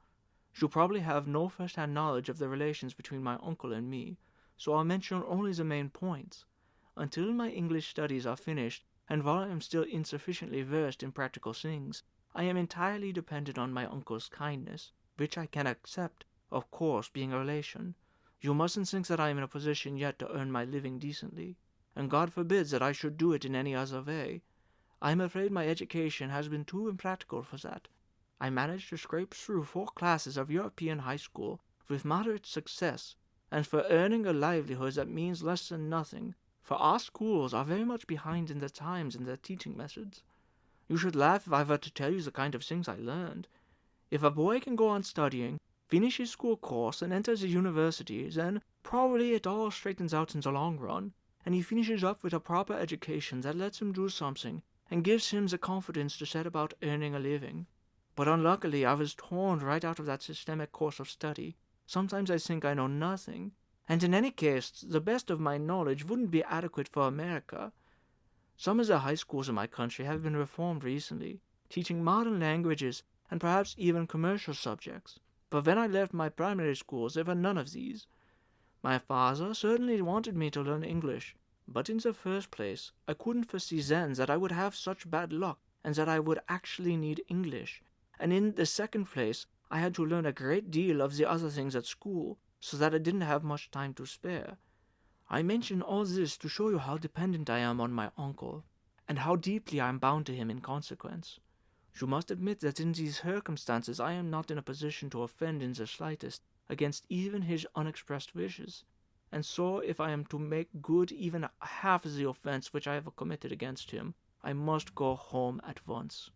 You probably have no first-hand knowledge of the relations between my uncle and me, so I'll mention only the main points. Until my English studies are finished, and while I am still insufficiently versed in practical things, I am entirely dependent on my uncle's kindness, which I can accept, of course, being a relation. You mustn't think that I am in a position yet to earn my living decently, and God forbids that I should do it in any other way. I am afraid my education has been too impractical for that. I managed to scrape through 4 classes of European high school with moderate success, and for earning a livelihood that means less than nothing, for our schools are very much behind in the times in their teaching methods. You should laugh if I were to tell you the kind of things I learned. If a boy can go on studying, finish his school course, and enter the university, then probably it all straightens out in the long run, and he finishes up with a proper education that lets him do something and gives him the confidence to set about earning a living. But unluckily, I was torn right out of that systemic course of study. Sometimes I think I know nothing, and in any case, the best of my knowledge wouldn't be adequate for America. Some of the high schools in my country have been reformed recently, teaching modern languages and perhaps even commercial subjects. But when I left my primary schools, there were none of these. My father certainly wanted me to learn English, but in the first place, I couldn't foresee then that I would have such bad luck and that I would actually need English. And in the second place, I had to learn a great deal of the other things at school, so that I didn't have much time to spare. I mention all this to show you how dependent I am on my uncle, and how deeply I am bound to him in consequence. You must admit that in these circumstances I am not in a position to offend in the slightest against even his unexpressed wishes, and so if I am to make good even half the offense which I have committed against him, I must go home at once."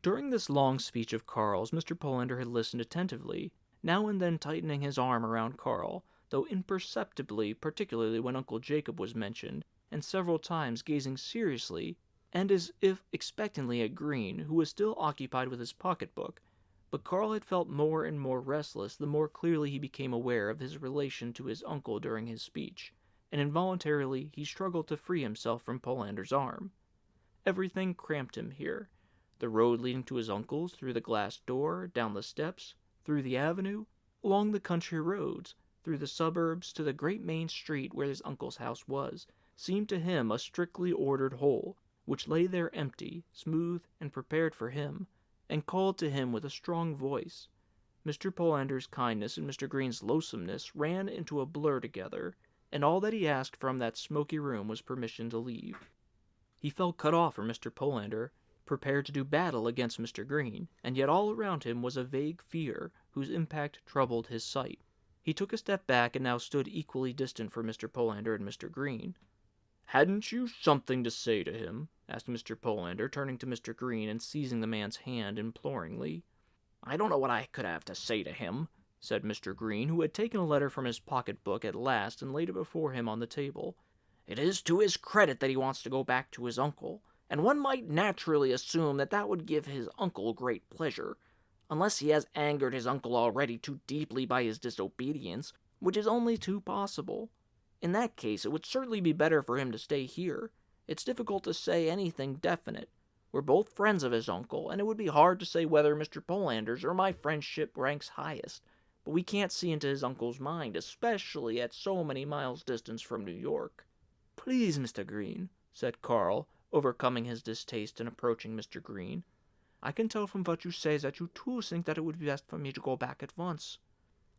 During this long speech of Carl's, Mr. Polander had listened attentively, now and then tightening his arm around Carl, though imperceptibly, particularly when Uncle Jacob was mentioned, and several times gazing seriously, and as if expectantly at Green, who was still occupied with his pocketbook. But Carl had felt more and more restless the more clearly he became aware of his relation to his uncle during his speech, and involuntarily he struggled to free himself from Polander's arm. Everything cramped him here. The road leading to his uncle's, through the glass door, down the steps, through the avenue, along the country roads, through the suburbs, to the great main street where his uncle's house was, seemed to him a strictly ordered whole, which lay there empty, smooth, and prepared for him, and called to him with a strong voice. Mr. Polander's kindness and Mr. Green's loathsomeness ran into a blur together, and all that he asked from that smoky room was permission to leave. He felt cut off from Mr. Polander, prepared to do battle against Mr. Green, and yet all around him was a vague fear whose impact troubled his sight. He took a step back and now stood equally distant from Mr. Polander and Mr. Green. "Hadn't you something to say to him?" asked Mr. Polander, turning to Mr. Green and seizing the man's hand imploringly. "I don't know what I could have to say to him," said Mr. Green, who had taken a letter from his pocketbook at last and laid it before him on the table. "It is to his credit that he wants to go back to his uncle, and one might naturally assume that that would give his uncle great pleasure, unless he has angered his uncle already too deeply by his disobedience, which is only too possible. In that case, it would certainly be better for him to stay here. It's difficult to say anything definite. We're both friends of his uncle, and it would be hard to say whether Mr. Polander's or my friendship ranks highest, but we can't see into his uncle's mind, especially at so many miles' distance from New York." "Please, Mr. Green," said Carl, overcoming his distaste and approaching Mr. Green, "I can tell from what you say that you too think that it would be best for me to go back at once."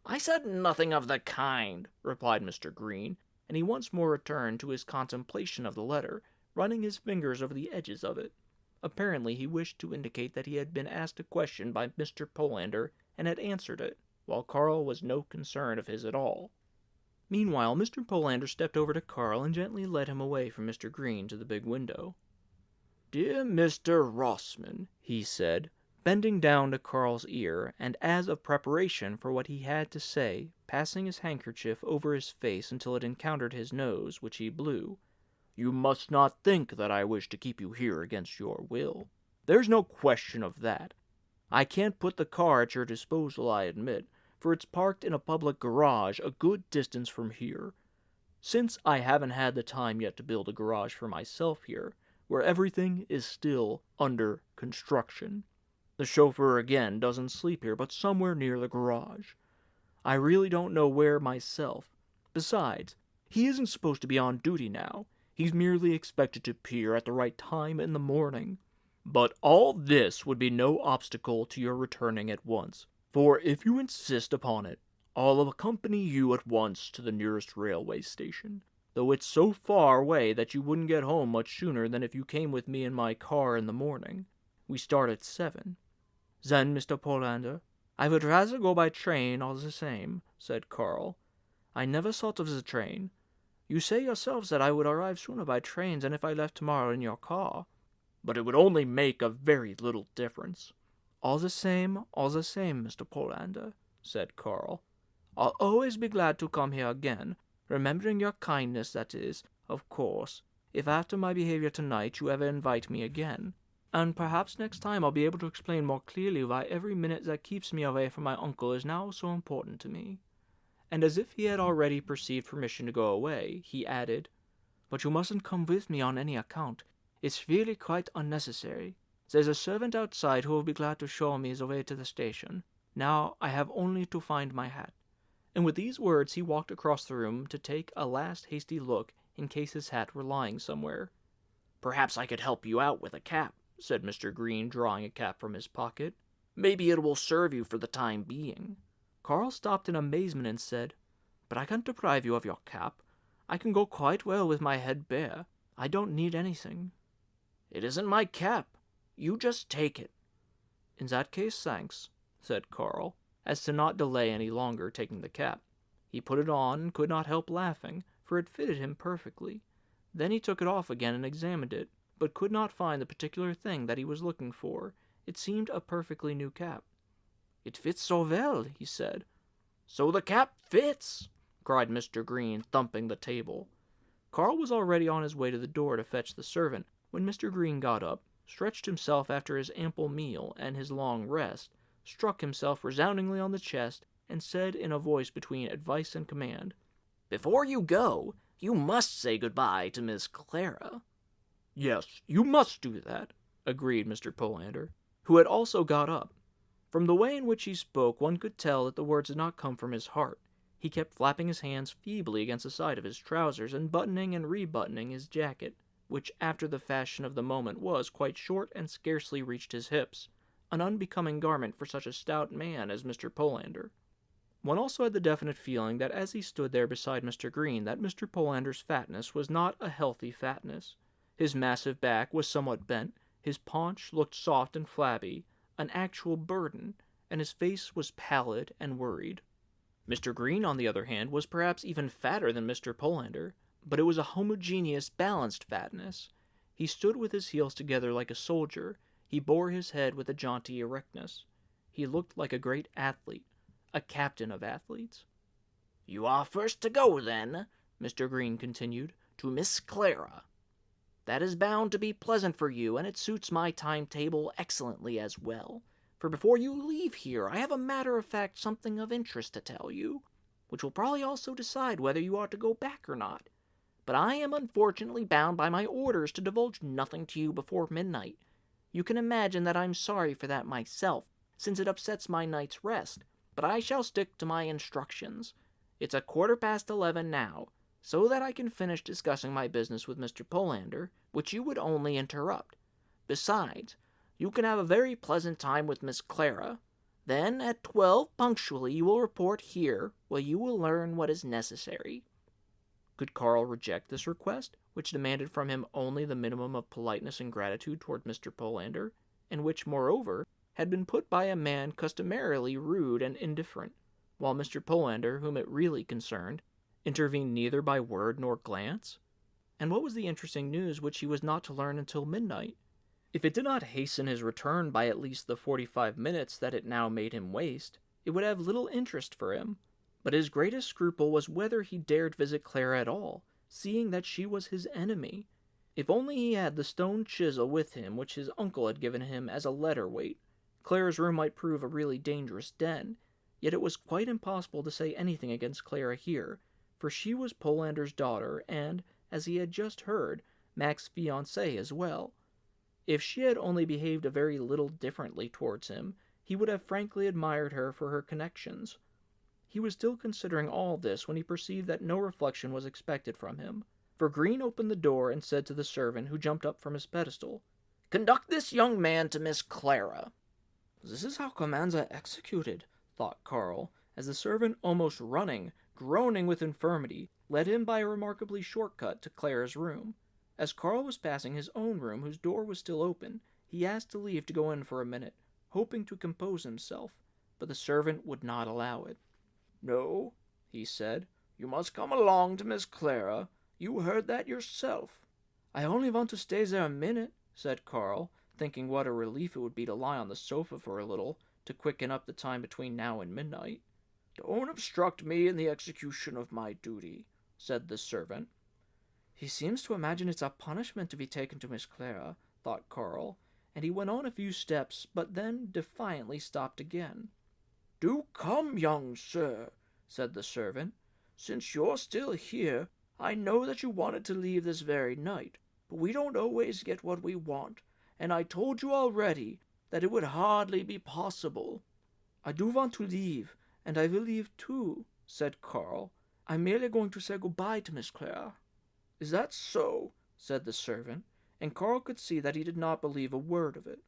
"I said nothing of the kind," replied Mr. Green, and he once more returned to his contemplation of the letter, running his fingers over the edges of it. Apparently he wished to indicate that he had been asked a question by Mr. Polander and had answered it, while Carl was no concern of his at all. Meanwhile, Mr. Polander stepped over to Carl and gently led him away from Mr. Green to the big window. "Dear Mr. Rossman," he said, bending down to Carl's ear, and as a preparation for what he had to say, passing his handkerchief over his face until it encountered his nose, which he blew, "you must not think that I wish to keep you here against your will. There's no question of that. I can't put the car at your disposal, I admit, for it's parked in a public garage a good distance from here. Since I haven't had the time yet to build a garage for myself here, where everything is still under construction. The chauffeur, again, doesn't sleep here, but somewhere near the garage. I really don't know where myself. Besides, he isn't supposed to be on duty now. He's merely expected to appear at the right time in the morning. But all this would be no obstacle to your returning at once, for if you insist upon it, I'll accompany you at once to the nearest railway station. though it's so far away that you wouldn't get home much sooner than if you came with me in my car in the morning. We start at 7. Then, Mr. Polander, I would rather go by train all the same, said Carl. I never thought of the train. You say yourselves that I would arrive sooner by train than if I left tomorrow in your car. But it would only make a very little difference. All the same, Mr. Polander, said Carl. I'll always be glad to come here again, remembering your kindness, that is, of course, if after my behavior tonight you ever invite me again. And perhaps next time I'll be able to explain more clearly why every minute that keeps me away from my uncle is now so important to me. And as if he had already perceived permission to go away, he added, But you mustn't come with me on any account. It's really quite unnecessary. There's a servant outside who will be glad to show me the way to the station. Now I have only to find my hat. And with these words he walked across the room to take a last hasty look in case his hat were lying somewhere. Perhaps I could help you out with a cap, said Mr. Green, drawing a cap from his pocket. Maybe it will serve you for the time being. Carl stopped in amazement and said, But I can't deprive you of your cap. I can go quite well with my head bare. I don't need anything. It isn't my cap. You just take it. In that case, thanks, said Carl, as to not delay any longer taking the cap. He put it on and could not help laughing, for it fitted him perfectly. Then he took it off again and examined it, but could not find the particular thing that he was looking for. It seemed a perfectly new cap. It fits so well, he said. So the cap fits, cried Mr. Green, thumping the table. Carl was already on his way to the door to fetch the servant, when Mr. Green got up, stretched himself after his ample meal and his long rest, struck himself resoundingly on the chest, and said in a voice between advice and command, Before you go, you must say goodbye to Miss Clara. Yes, you must do that, agreed Mr. Polander, who had also got up. From the way in which he spoke, one could tell that the words did not come from his heart. He kept flapping his hands feebly against the side of his trousers and buttoning and rebuttoning his jacket, which after the fashion of the moment was quite short and scarcely reached his hips, an unbecoming garment for such a stout man as Mr. Polander. One also had the definite feeling that as he stood there beside Mr. Green that Mr. Polander's fatness was not a healthy fatness. His massive back was somewhat bent, his paunch looked soft and flabby, an actual burden, and his face was pallid and worried. Mr. Green, on the other hand, was perhaps even fatter than Mr. Polander, but it was a homogeneous, balanced fatness. He stood with his heels together like a soldier. He bore his head with a jaunty erectness. He looked like a great athlete, a captain of athletes. You are first to go, then, Mr. Green continued, to Miss Clara. That is bound to be pleasant for you, and it suits my timetable excellently as well. For before you leave here, I have a matter-of-fact something of interest to tell you, which will probably also decide whether you are to go back or not. But I am unfortunately bound by my orders to divulge nothing to you before midnight. You can imagine that I'm sorry for that myself, since it upsets my night's rest, but I shall stick to my instructions. It's 11:15 now, so that I can finish discussing my business with Mr. Polander, which you would only interrupt. Besides, you can have a very pleasant time with Miss Clara. Then, at 12 punctually, you will report here, where you will learn what is necessary. Could Carl reject this request, which demanded from him only the minimum of politeness and gratitude toward Mr. Polander, and which, moreover, had been put by a man customarily rude and indifferent, while Mr. Polander, whom it really concerned, intervened neither by word nor glance? And what was the interesting news which he was not to learn until midnight? If it did not hasten his return by at least the 45 minutes that it now made him waste, it would have little interest for him. But his greatest scruple was whether he dared visit Clara at all, seeing that she was his enemy. If only he had the stone chisel with him which his uncle had given him as a letter weight, Clara's room might prove a really dangerous den, yet it was quite impossible to say anything against Clara here, for she was Polander's daughter, and, as he had just heard, Mac's fiancée as well. If she had only behaved a very little differently towards him, he would have frankly admired her for her connections. He was still considering all this when he perceived that no reflection was expected from him, for Green opened the door and said to the servant, who jumped up from his pedestal, "Conduct this young man to Miss Clara." "This is how commands are executed," thought Carl, as the servant, almost running, groaning with infirmity, led him by a remarkably short cut to Clara's room. As Carl was passing his own room, whose door was still open, he asked to leave to go in for a minute, hoping to compose himself, but the servant would not allow it. "No," he said, "you must come along to Miss Clara. You heard that yourself." "I only want to stay there a minute," said Carl, thinking what a relief it would be to lie on the sofa for a little, to quicken up the time between now and midnight. "Don't obstruct me in the execution of my duty," said the servant. "He seems to imagine it's a punishment to be taken to Miss Clara," thought Carl, and he went on a few steps, but then defiantly stopped again. "Do come, young sir," said the servant. "Since you're still here, I know that you wanted to leave this very night, but we don't always get what we want, and I told you already that it would hardly be possible." "I do want to leave, and I will leave too," said Carl. "I'm merely going to say goodbye to Miss Clara." "Is that so?" said the servant, and Carl could see that he did not believe a word of it.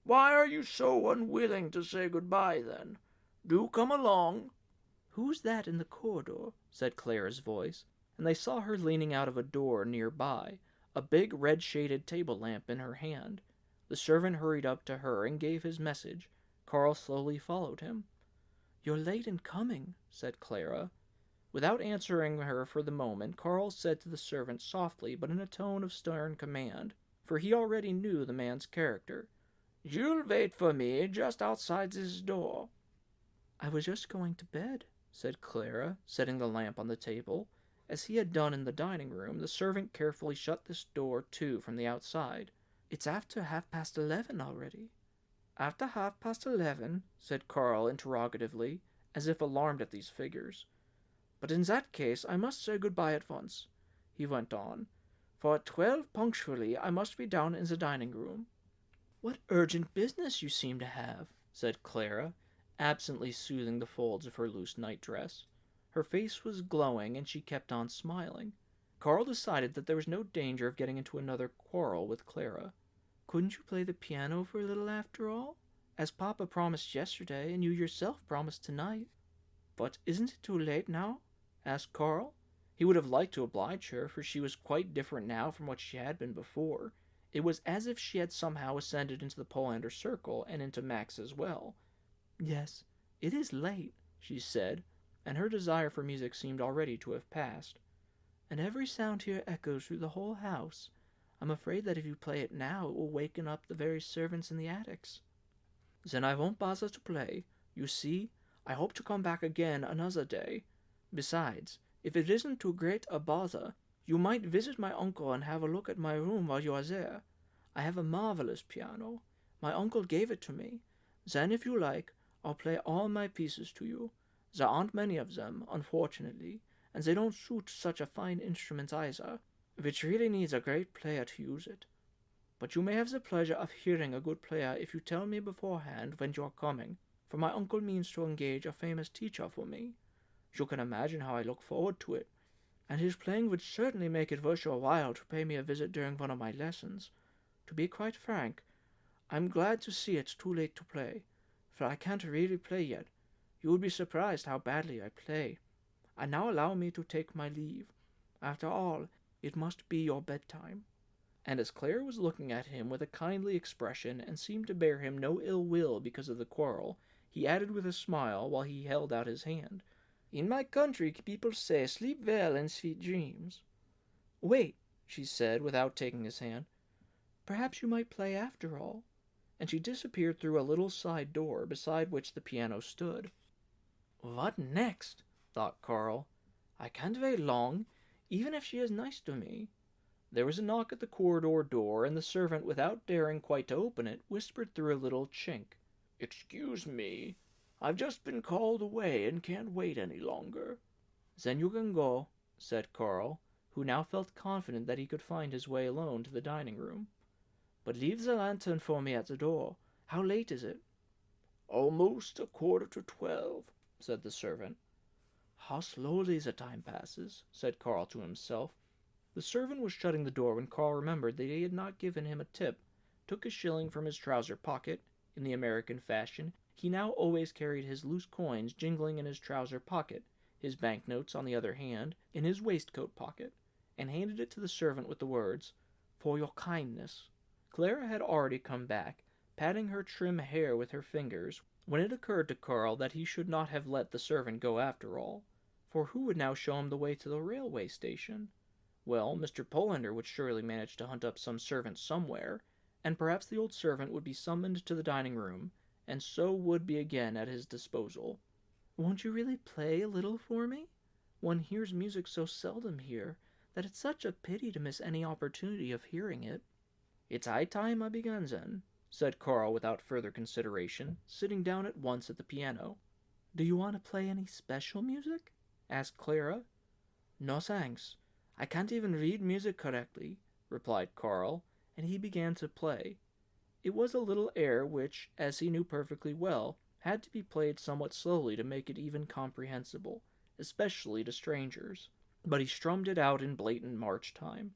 "Why are you so unwilling to say goodbye, then? Do come along." "Who's that in the corridor?" said Clara's voice, and they saw her leaning out of a door near by, a big red-shaded table lamp in her hand. The servant hurried up to her and gave his message. Carl slowly followed him. "You're late in coming," said Clara. Without answering her for the moment, Carl said to the servant softly but in a tone of stern command, for he already knew the man's character, "You'll wait for me just outside this door." "I was just going to bed," said Clara, setting the lamp on the table. As he had done in the dining room, the servant carefully shut this door too from the outside. "It's after 11:30 already." "After 11:30?" said Carl interrogatively, as if alarmed at these figures. "But in that case I must say goodbye at once," he went on, "for at 12 punctually I must be down in the dining room." "What urgent business you seem to have," said Clara, absently smoothing the folds of her loose nightdress. Her face was glowing, and she kept on smiling. Carl decided that there was no danger of getting into another quarrel with Clara. "Couldn't you play the piano for a little after all? As Papa promised yesterday, and you yourself promised tonight." "But isn't it too late now?" asked Carl. He would have liked to oblige her, for she was quite different now from what she had been before. It was as if she had somehow ascended into the Polander circle, and into Max as well. "Yes, it is late," she said, and her desire for music seemed already to have passed. "And every sound here echoes through the whole house. I'm afraid that if you play it now, it will waken up the very servants in the attics." "Then I won't bother to play. You see, I hope to come back again another day. Besides, if it isn't too great a bother, you might visit my uncle and have a look at my room while you are there. I have a marvelous piano. My uncle gave it to me. Then, if you like, I'll play all my pieces to you. There aren't many of them, unfortunately, and they don't suit such a fine instrument either, which really needs a great player to use it. But you may have the pleasure of hearing a good player if you tell me beforehand when you are coming, for my uncle means to engage a famous teacher for me. You can imagine how I look forward to it, and his playing would certainly make it worth your while to pay me a visit during one of my lessons. To be quite frank, I'm glad to see it's too late to play, for I can't really play yet. You would be surprised how badly I play. And now allow me to take my leave. After all, it must be your bedtime." And as Clara was looking at him with a kindly expression and seemed to bear him no ill will because of the quarrel, he added with a smile while he held out his hand, "In my country people say, 'Sleep well and sweet dreams.'" "Wait," she said, without taking his hand. "Perhaps you might play after all." And she disappeared through a little side door beside which the piano stood. "What next?" thought Carl. "I can't wait long, even if she is nice to me." There was a knock at the corridor door, and the servant, without daring quite to open it, whispered through a little chink, "Excuse me. I've just been called away and can't wait any longer." "Then you can go," said Carl, who now felt confident that he could find his way alone to the dining room. "But leave the lantern for me at the door. How late is it?" "Almost 11:45, said the servant. "How slowly the time passes," said Carl to himself. The servant was shutting the door when Carl remembered that he had not given him a tip, took a shilling from his trouser pocket. In the American fashion, he now always carried his loose coins jingling in his trouser pocket, his banknotes, on the other hand, in his waistcoat pocket, and handed it to the servant with the words, "For your kindness." Clara had already come back, patting her trim hair with her fingers, when it occurred to Carl that he should not have let the servant go after all, for who would now show him the way to the railway station? Well, Mr. Polander would surely manage to hunt up some servant somewhere, and perhaps the old servant would be summoned to the dining room, and so would be again at his disposal. "Won't you really play a little for me? One hears music so seldom here that it's such a pity to miss any opportunity of hearing it." "It's high time I began then," said Carl without further consideration, sitting down at once at the piano. "Do you want to play any special music?" asked Clara. "No thanks. I can't even read music correctly," replied Carl, and he began to play. It was a little air which, as he knew perfectly well, had to be played somewhat slowly to make it even comprehensible, especially to strangers. But he strummed it out in blatant march time.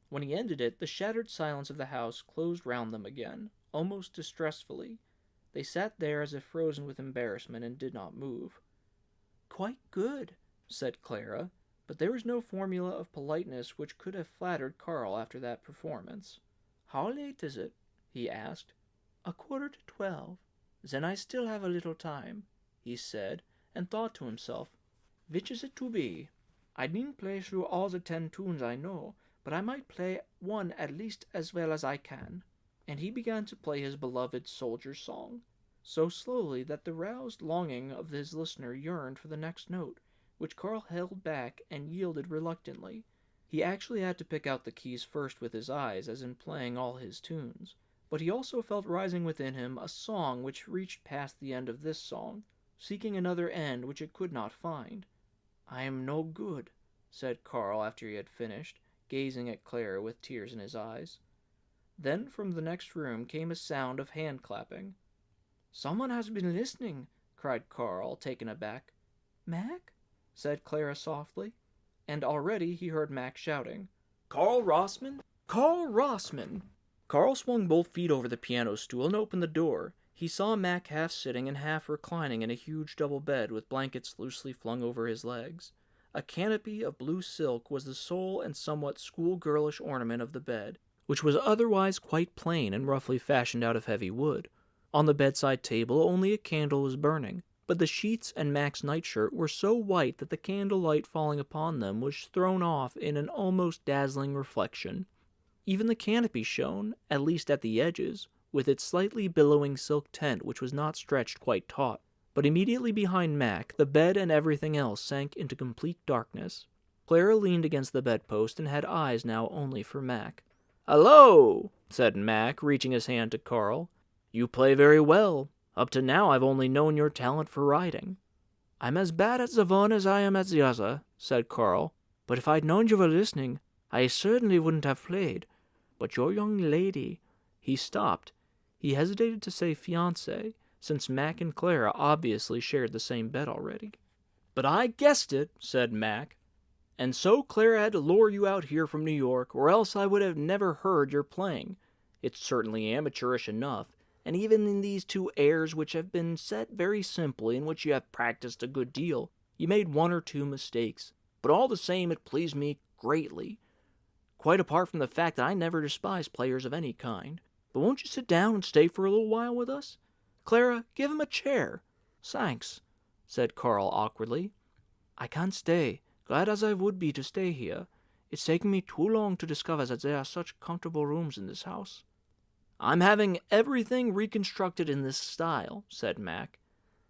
When he ended it, the shattered silence of the house closed round them again, almost distressfully. They sat there as if frozen with embarrassment and did not move. "Quite good," said Clara, but there was no formula of politeness which could have flattered Carl after that performance. "How late is it?" he asked. "11:45. "Then I still have a little time," he said, and thought to himself, "Which is it to be? I needn't play through all the 10 tunes I know, but I might play one at least as well as I can." And he began to play his beloved soldier song, so slowly that the roused longing of his listener yearned for the next note, which Carl held back and yielded reluctantly. He actually had to pick out the keys first with his eyes, as in playing all his tunes. But he also felt rising within him a song which reached past the end of this song, seeking another end which it could not find. "I am no good," said Carl after he had finished, gazing at Clara with tears in his eyes. Then from the next room came a sound of hand-clapping. "Someone has been listening," cried Carl, taken aback. "Mac?" said Clara softly, and already he heard Mac shouting, "Carl Rossman! Carl Rossman!" Carl swung both feet over the piano stool and opened the door. He saw Mac half sitting and half reclining in a huge double bed with blankets loosely flung over his legs. A canopy of blue silk was the sole and somewhat schoolgirlish ornament of the bed, which was otherwise quite plain and roughly fashioned out of heavy wood. On the bedside table only a candle was burning, but the sheets and Mac's nightshirt were so white that the candlelight falling upon them was thrown off in an almost dazzling reflection. Even the canopy shone, at least at the edges, with its slightly billowing silk tent which was not stretched quite taut. But immediately behind Mac, the bed and everything else sank into complete darkness. Clara leaned against the bedpost and had eyes now only for Mac. "Hello!" said Mac, reaching his hand to Carl. "You play very well. Up to now I've only known your talent for riding." "I'm as bad at the one as I am at the other," said Carl. "But if I'd known you were listening, I certainly wouldn't have played. But your young lady—" He stopped. He hesitated to say fiancé, since Mac and Clara obviously shared the same bed already. "But I guessed it," said Mac. "And so Clara had to lure you out here from New York, or else I would have never heard your playing. It's certainly amateurish enough, and even in these 2 airs which have been set very simply and which you have practiced a good deal, you made 1 or 2 mistakes. But all the same it pleased me greatly, quite apart from the fact that I never despise players of any kind. But won't you sit down and stay for a little while with us? Clara, give him a chair." "Thanks," said Carl awkwardly. "I can't stay, glad as I would be to stay here. It's taken me too long to discover that there are such comfortable rooms in this house." "I'm having everything reconstructed in this style," said Mac.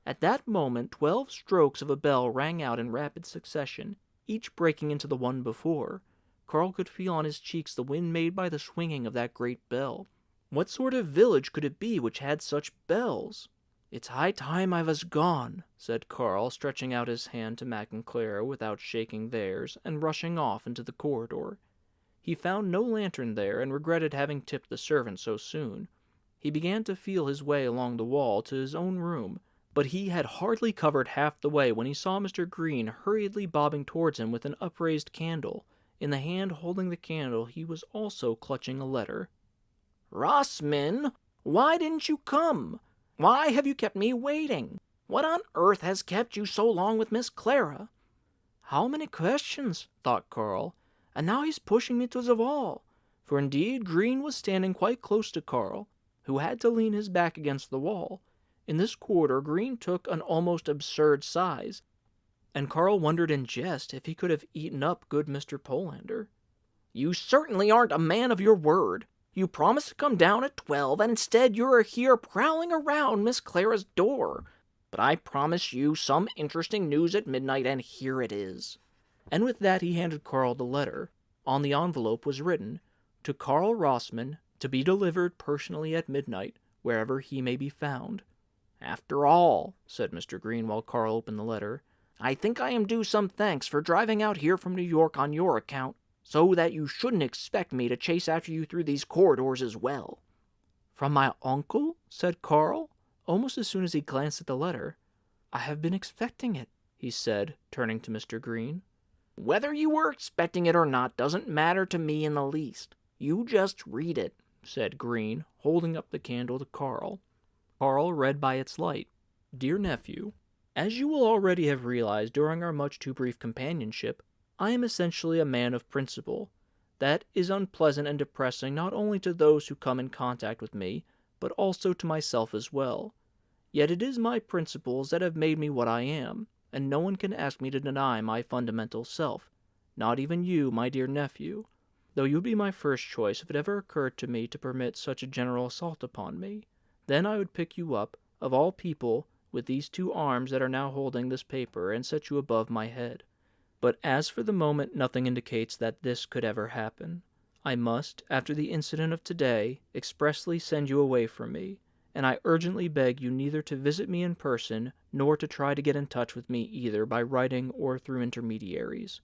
At that moment 12 strokes of a bell rang out in rapid succession, each breaking into the one before. Carl could feel on his cheeks the wind made by the swinging of that great bell. What sort of village could it be which had such bells? "It's high time I was gone," said Carl, stretching out his hand to Mac and Clara without shaking theirs, and rushing off into the corridor. He found no lantern there, and regretted having tipped the servant so soon. He began to feel his way along the wall to his own room, but he had hardly covered half the way when he saw Mr. Green hurriedly bobbing towards him with an upraised candle. In the hand holding the candle he was also clutching a letter. "Rossman, why didn't you come? Why have you kept me waiting? What on earth has kept you so long with Miss Clara?" How many questions, thought Carl, and now he's pushing me to the wall. For indeed Green was standing quite close to Carl, who had to lean his back against the wall. In this quarter Green took an almost absurd size, and Carl wondered in jest if he could have eaten up good Mr. Polander. You certainly aren't a man of your word. You promised to come down at 12, and instead you are here prowling around Miss Clara's door. But I promised you some interesting news at midnight, and here it is. And with that he handed Carl the letter. On the envelope was written, "To Carl Rossman, to be delivered personally at midnight, wherever he may be found." After all, said Mr. Green while Carl opened the letter, I think I am due some thanks for driving out here from New York on your account, so that you shouldn't expect me to chase after you through these corridors as well. From my uncle? Said Carl, almost as soon as he glanced at the letter. I have been expecting it, he said, turning to Mr. Green. Whether you were expecting it or not doesn't matter to me in the least. You just read it, said Green, holding up the candle to Carl. Carl read by its light. Dear nephew, as you will already have realized during our much too brief companionship, I am essentially a man of principle. That is unpleasant and depressing not only to those who come in contact with me, but also to myself as well. Yet it is my principles that have made me what I am, and no one can ask me to deny my fundamental self, not even you, my dear nephew, though you would be my first choice if it ever occurred to me to permit such a general assault upon me. Then I would pick you up, of all people, with these two arms that are now holding this paper, and set you above my head. But as for the moment nothing indicates that this could ever happen. I must, after the incident of today, expressly send you away from me, and I urgently beg you neither to visit me in person, nor to try to get in touch with me either by writing or through intermediaries.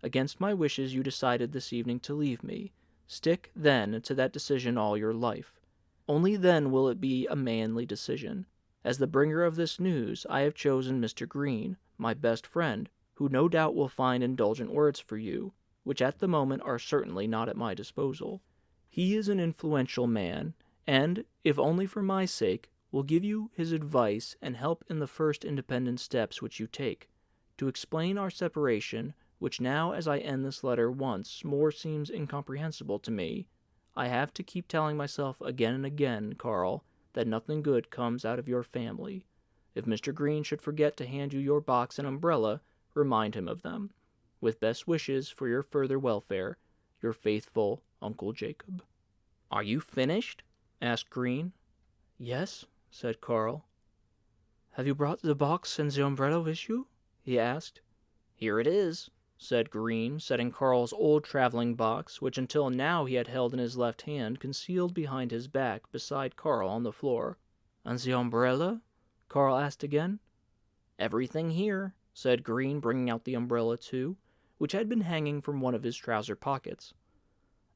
Against my wishes you decided this evening to leave me. Stick, then, to that decision all your life. Only then will it be a manly decision. As the bringer of this news, I have chosen Mr. Green, my best friend, who no doubt will find indulgent words for you, which at the moment are certainly not at my disposal. He is an influential man, and, if only for my sake, will give you his advice and help in the first independent steps which you take. To explain our separation, which now as I end this letter once more seems incomprehensible to me, I have to keep telling myself again and again, Carl, that nothing good comes out of your family. If Mr. Green should forget to hand you your box and umbrella, remind him of them. With best wishes for your further welfare, your faithful Uncle Jacob. Are you finished? Asked Green. Yes, said Carl. Have you brought the box and the umbrella with you? He asked. Here it is, said Green, setting Carl's old traveling box, which until now he had held in his left hand, concealed behind his back, beside Carl on the floor. And the umbrella? Carl asked again. Everything here, said Green, bringing out the umbrella too, which had been hanging from one of his trouser pockets.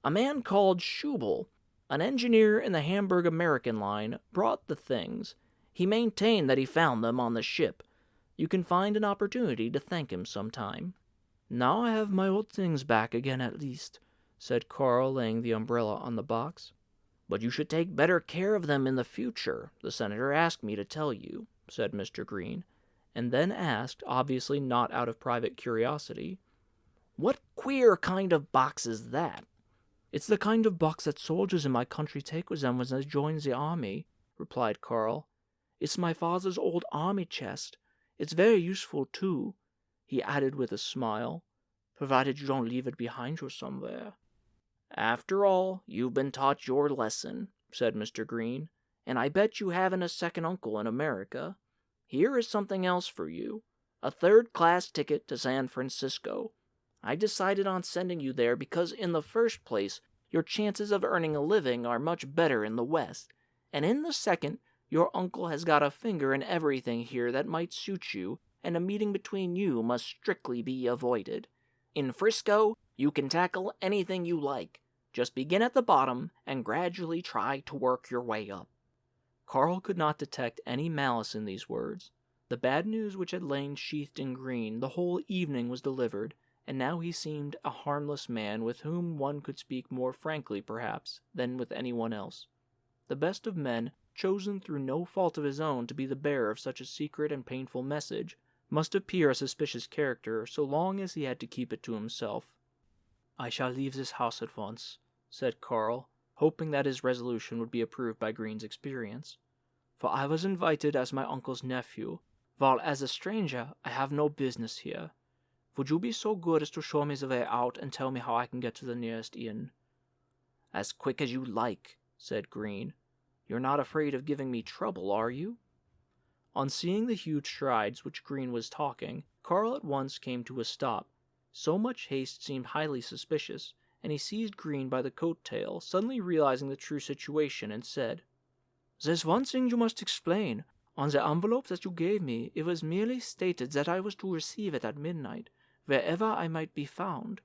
A man called Schubel, an engineer in the Hamburg American line, brought the things. He maintained that he found them on the ship. You can find an opportunity to thank him sometime. Now I have my old things back again at least, said Carl, laying the umbrella on the box. But you should take better care of them in the future, the senator asked me to tell you, said Mr. Green, and then asked, obviously not out of private curiosity, What queer kind of box is that? It's the kind of box that soldiers in my country take with them when they join the army, replied Carl. It's my father's old army chest. It's very useful, too, he added with a smile, provided you don't leave it behind you somewhere. After all, you've been taught your lesson, said Mr. Green, and I bet you haven't a second uncle in America. Here is something else for you, a third-class ticket to San Francisco. I decided on sending you there because, in the first place, your chances of earning a living are much better in the West, and in the second, your uncle has got a finger in everything here that might suit you, and a meeting between you must strictly be avoided. In Frisco, you can tackle anything you like. Just begin at the bottom and gradually try to work your way up. Carl could not detect any malice in these words. The bad news which had lain sheathed in green the whole evening was delivered, and now he seemed a harmless man with whom one could speak more frankly, perhaps, than with anyone else. The best of men, chosen through no fault of his own to be the bearer of such a secret and painful message, must appear a suspicious character so long as he had to keep it to himself. "I shall leave this house at once," said Carl, hoping that his resolution would be approved by Green's experience, "for I was invited as my uncle's nephew, while as a stranger I have no business here. Would you be so good as to show me the way out and tell me how I can get to the nearest inn?" "As quick as you like," said Green. "You're not afraid of giving me trouble, are you?" On seeing the huge strides which Green was talking, Carl at once came to a stop. So much haste seemed highly suspicious, and he seized Green by the coat tail, suddenly realizing the true situation, and said, "There's one thing you must explain. On the envelope that you gave me, it was merely stated that I was to receive it at midnight, wherever I might be found.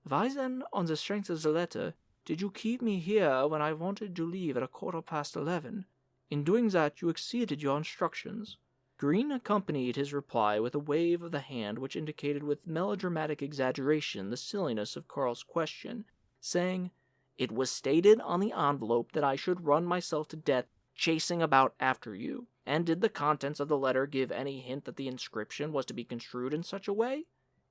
Why then, on the strength of the letter, did you keep me here when I wanted to leave at 11:15? In doing that, you exceeded your instructions." Green accompanied his reply with a wave of the hand which indicated with melodramatic exaggeration the silliness of Carl's question, saying, "It was stated on the envelope that I should run myself to death chasing about after you, and did the contents of the letter give any hint that the inscription was to be construed in such a way?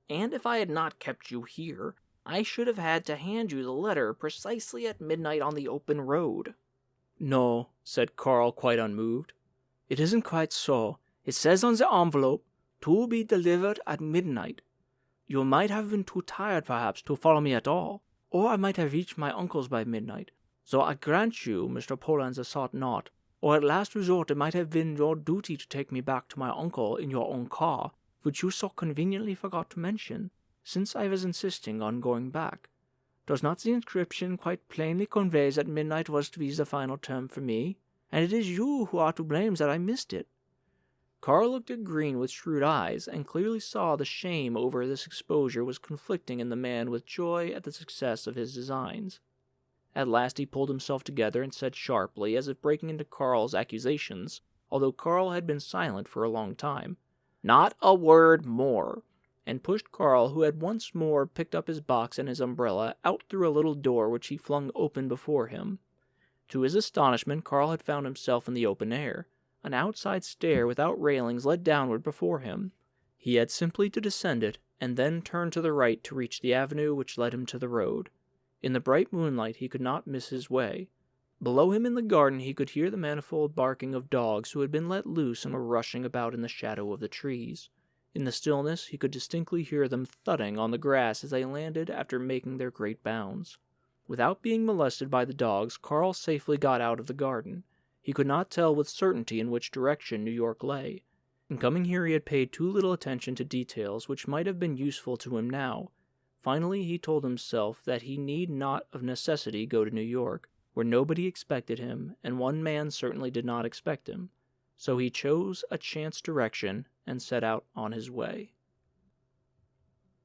And if I had not kept you here, I should have had to hand you the letter precisely at midnight on the open road." "No," said Carl, quite unmoved. "It isn't quite so. It says on the envelope, 'To be delivered at midnight.' You might have been too tired, perhaps, to follow me at all, or I might have reached my uncle's by midnight, though I grant you, Mr. Polander thought not, or at last resort it might have been your duty to take me back to my uncle in your own car, which you so conveniently forgot to mention, since I was insisting on going back. Does not the inscription quite plainly convey that midnight was to be the final term for me, and it is you who are to blame that I missed it?" Carl looked at Green with shrewd eyes, and clearly saw the shame over this exposure was conflicting in the man with joy at the success of his designs. At last he pulled himself together and said sharply, as if breaking into Carl's accusations, although Carl had been silent for a long time, "Not a word more," and pushed Carl, who had once more picked up his box and his umbrella, out through a little door which he flung open before him. To his astonishment, Carl had found himself in the open air. An outside stair without railings led downward before him. He had simply to descend it, and then turn to the right to reach the avenue which led him to the road. In the bright moonlight he could not miss his way. Below him in the garden he could hear the manifold barking of dogs who had been let loose and were rushing about in the shadow of the trees. In the stillness he could distinctly hear them thudding on the grass as they landed after making their great bounds. Without being molested by the dogs, Carl safely got out of the garden. He could not tell with certainty in which direction New York lay. In coming here he had paid too little attention to details which might have been useful to him now. Finally he told himself that he need not of necessity go to New York, where nobody expected him, and one man certainly did not expect him. So he chose a chance direction and set out on his way.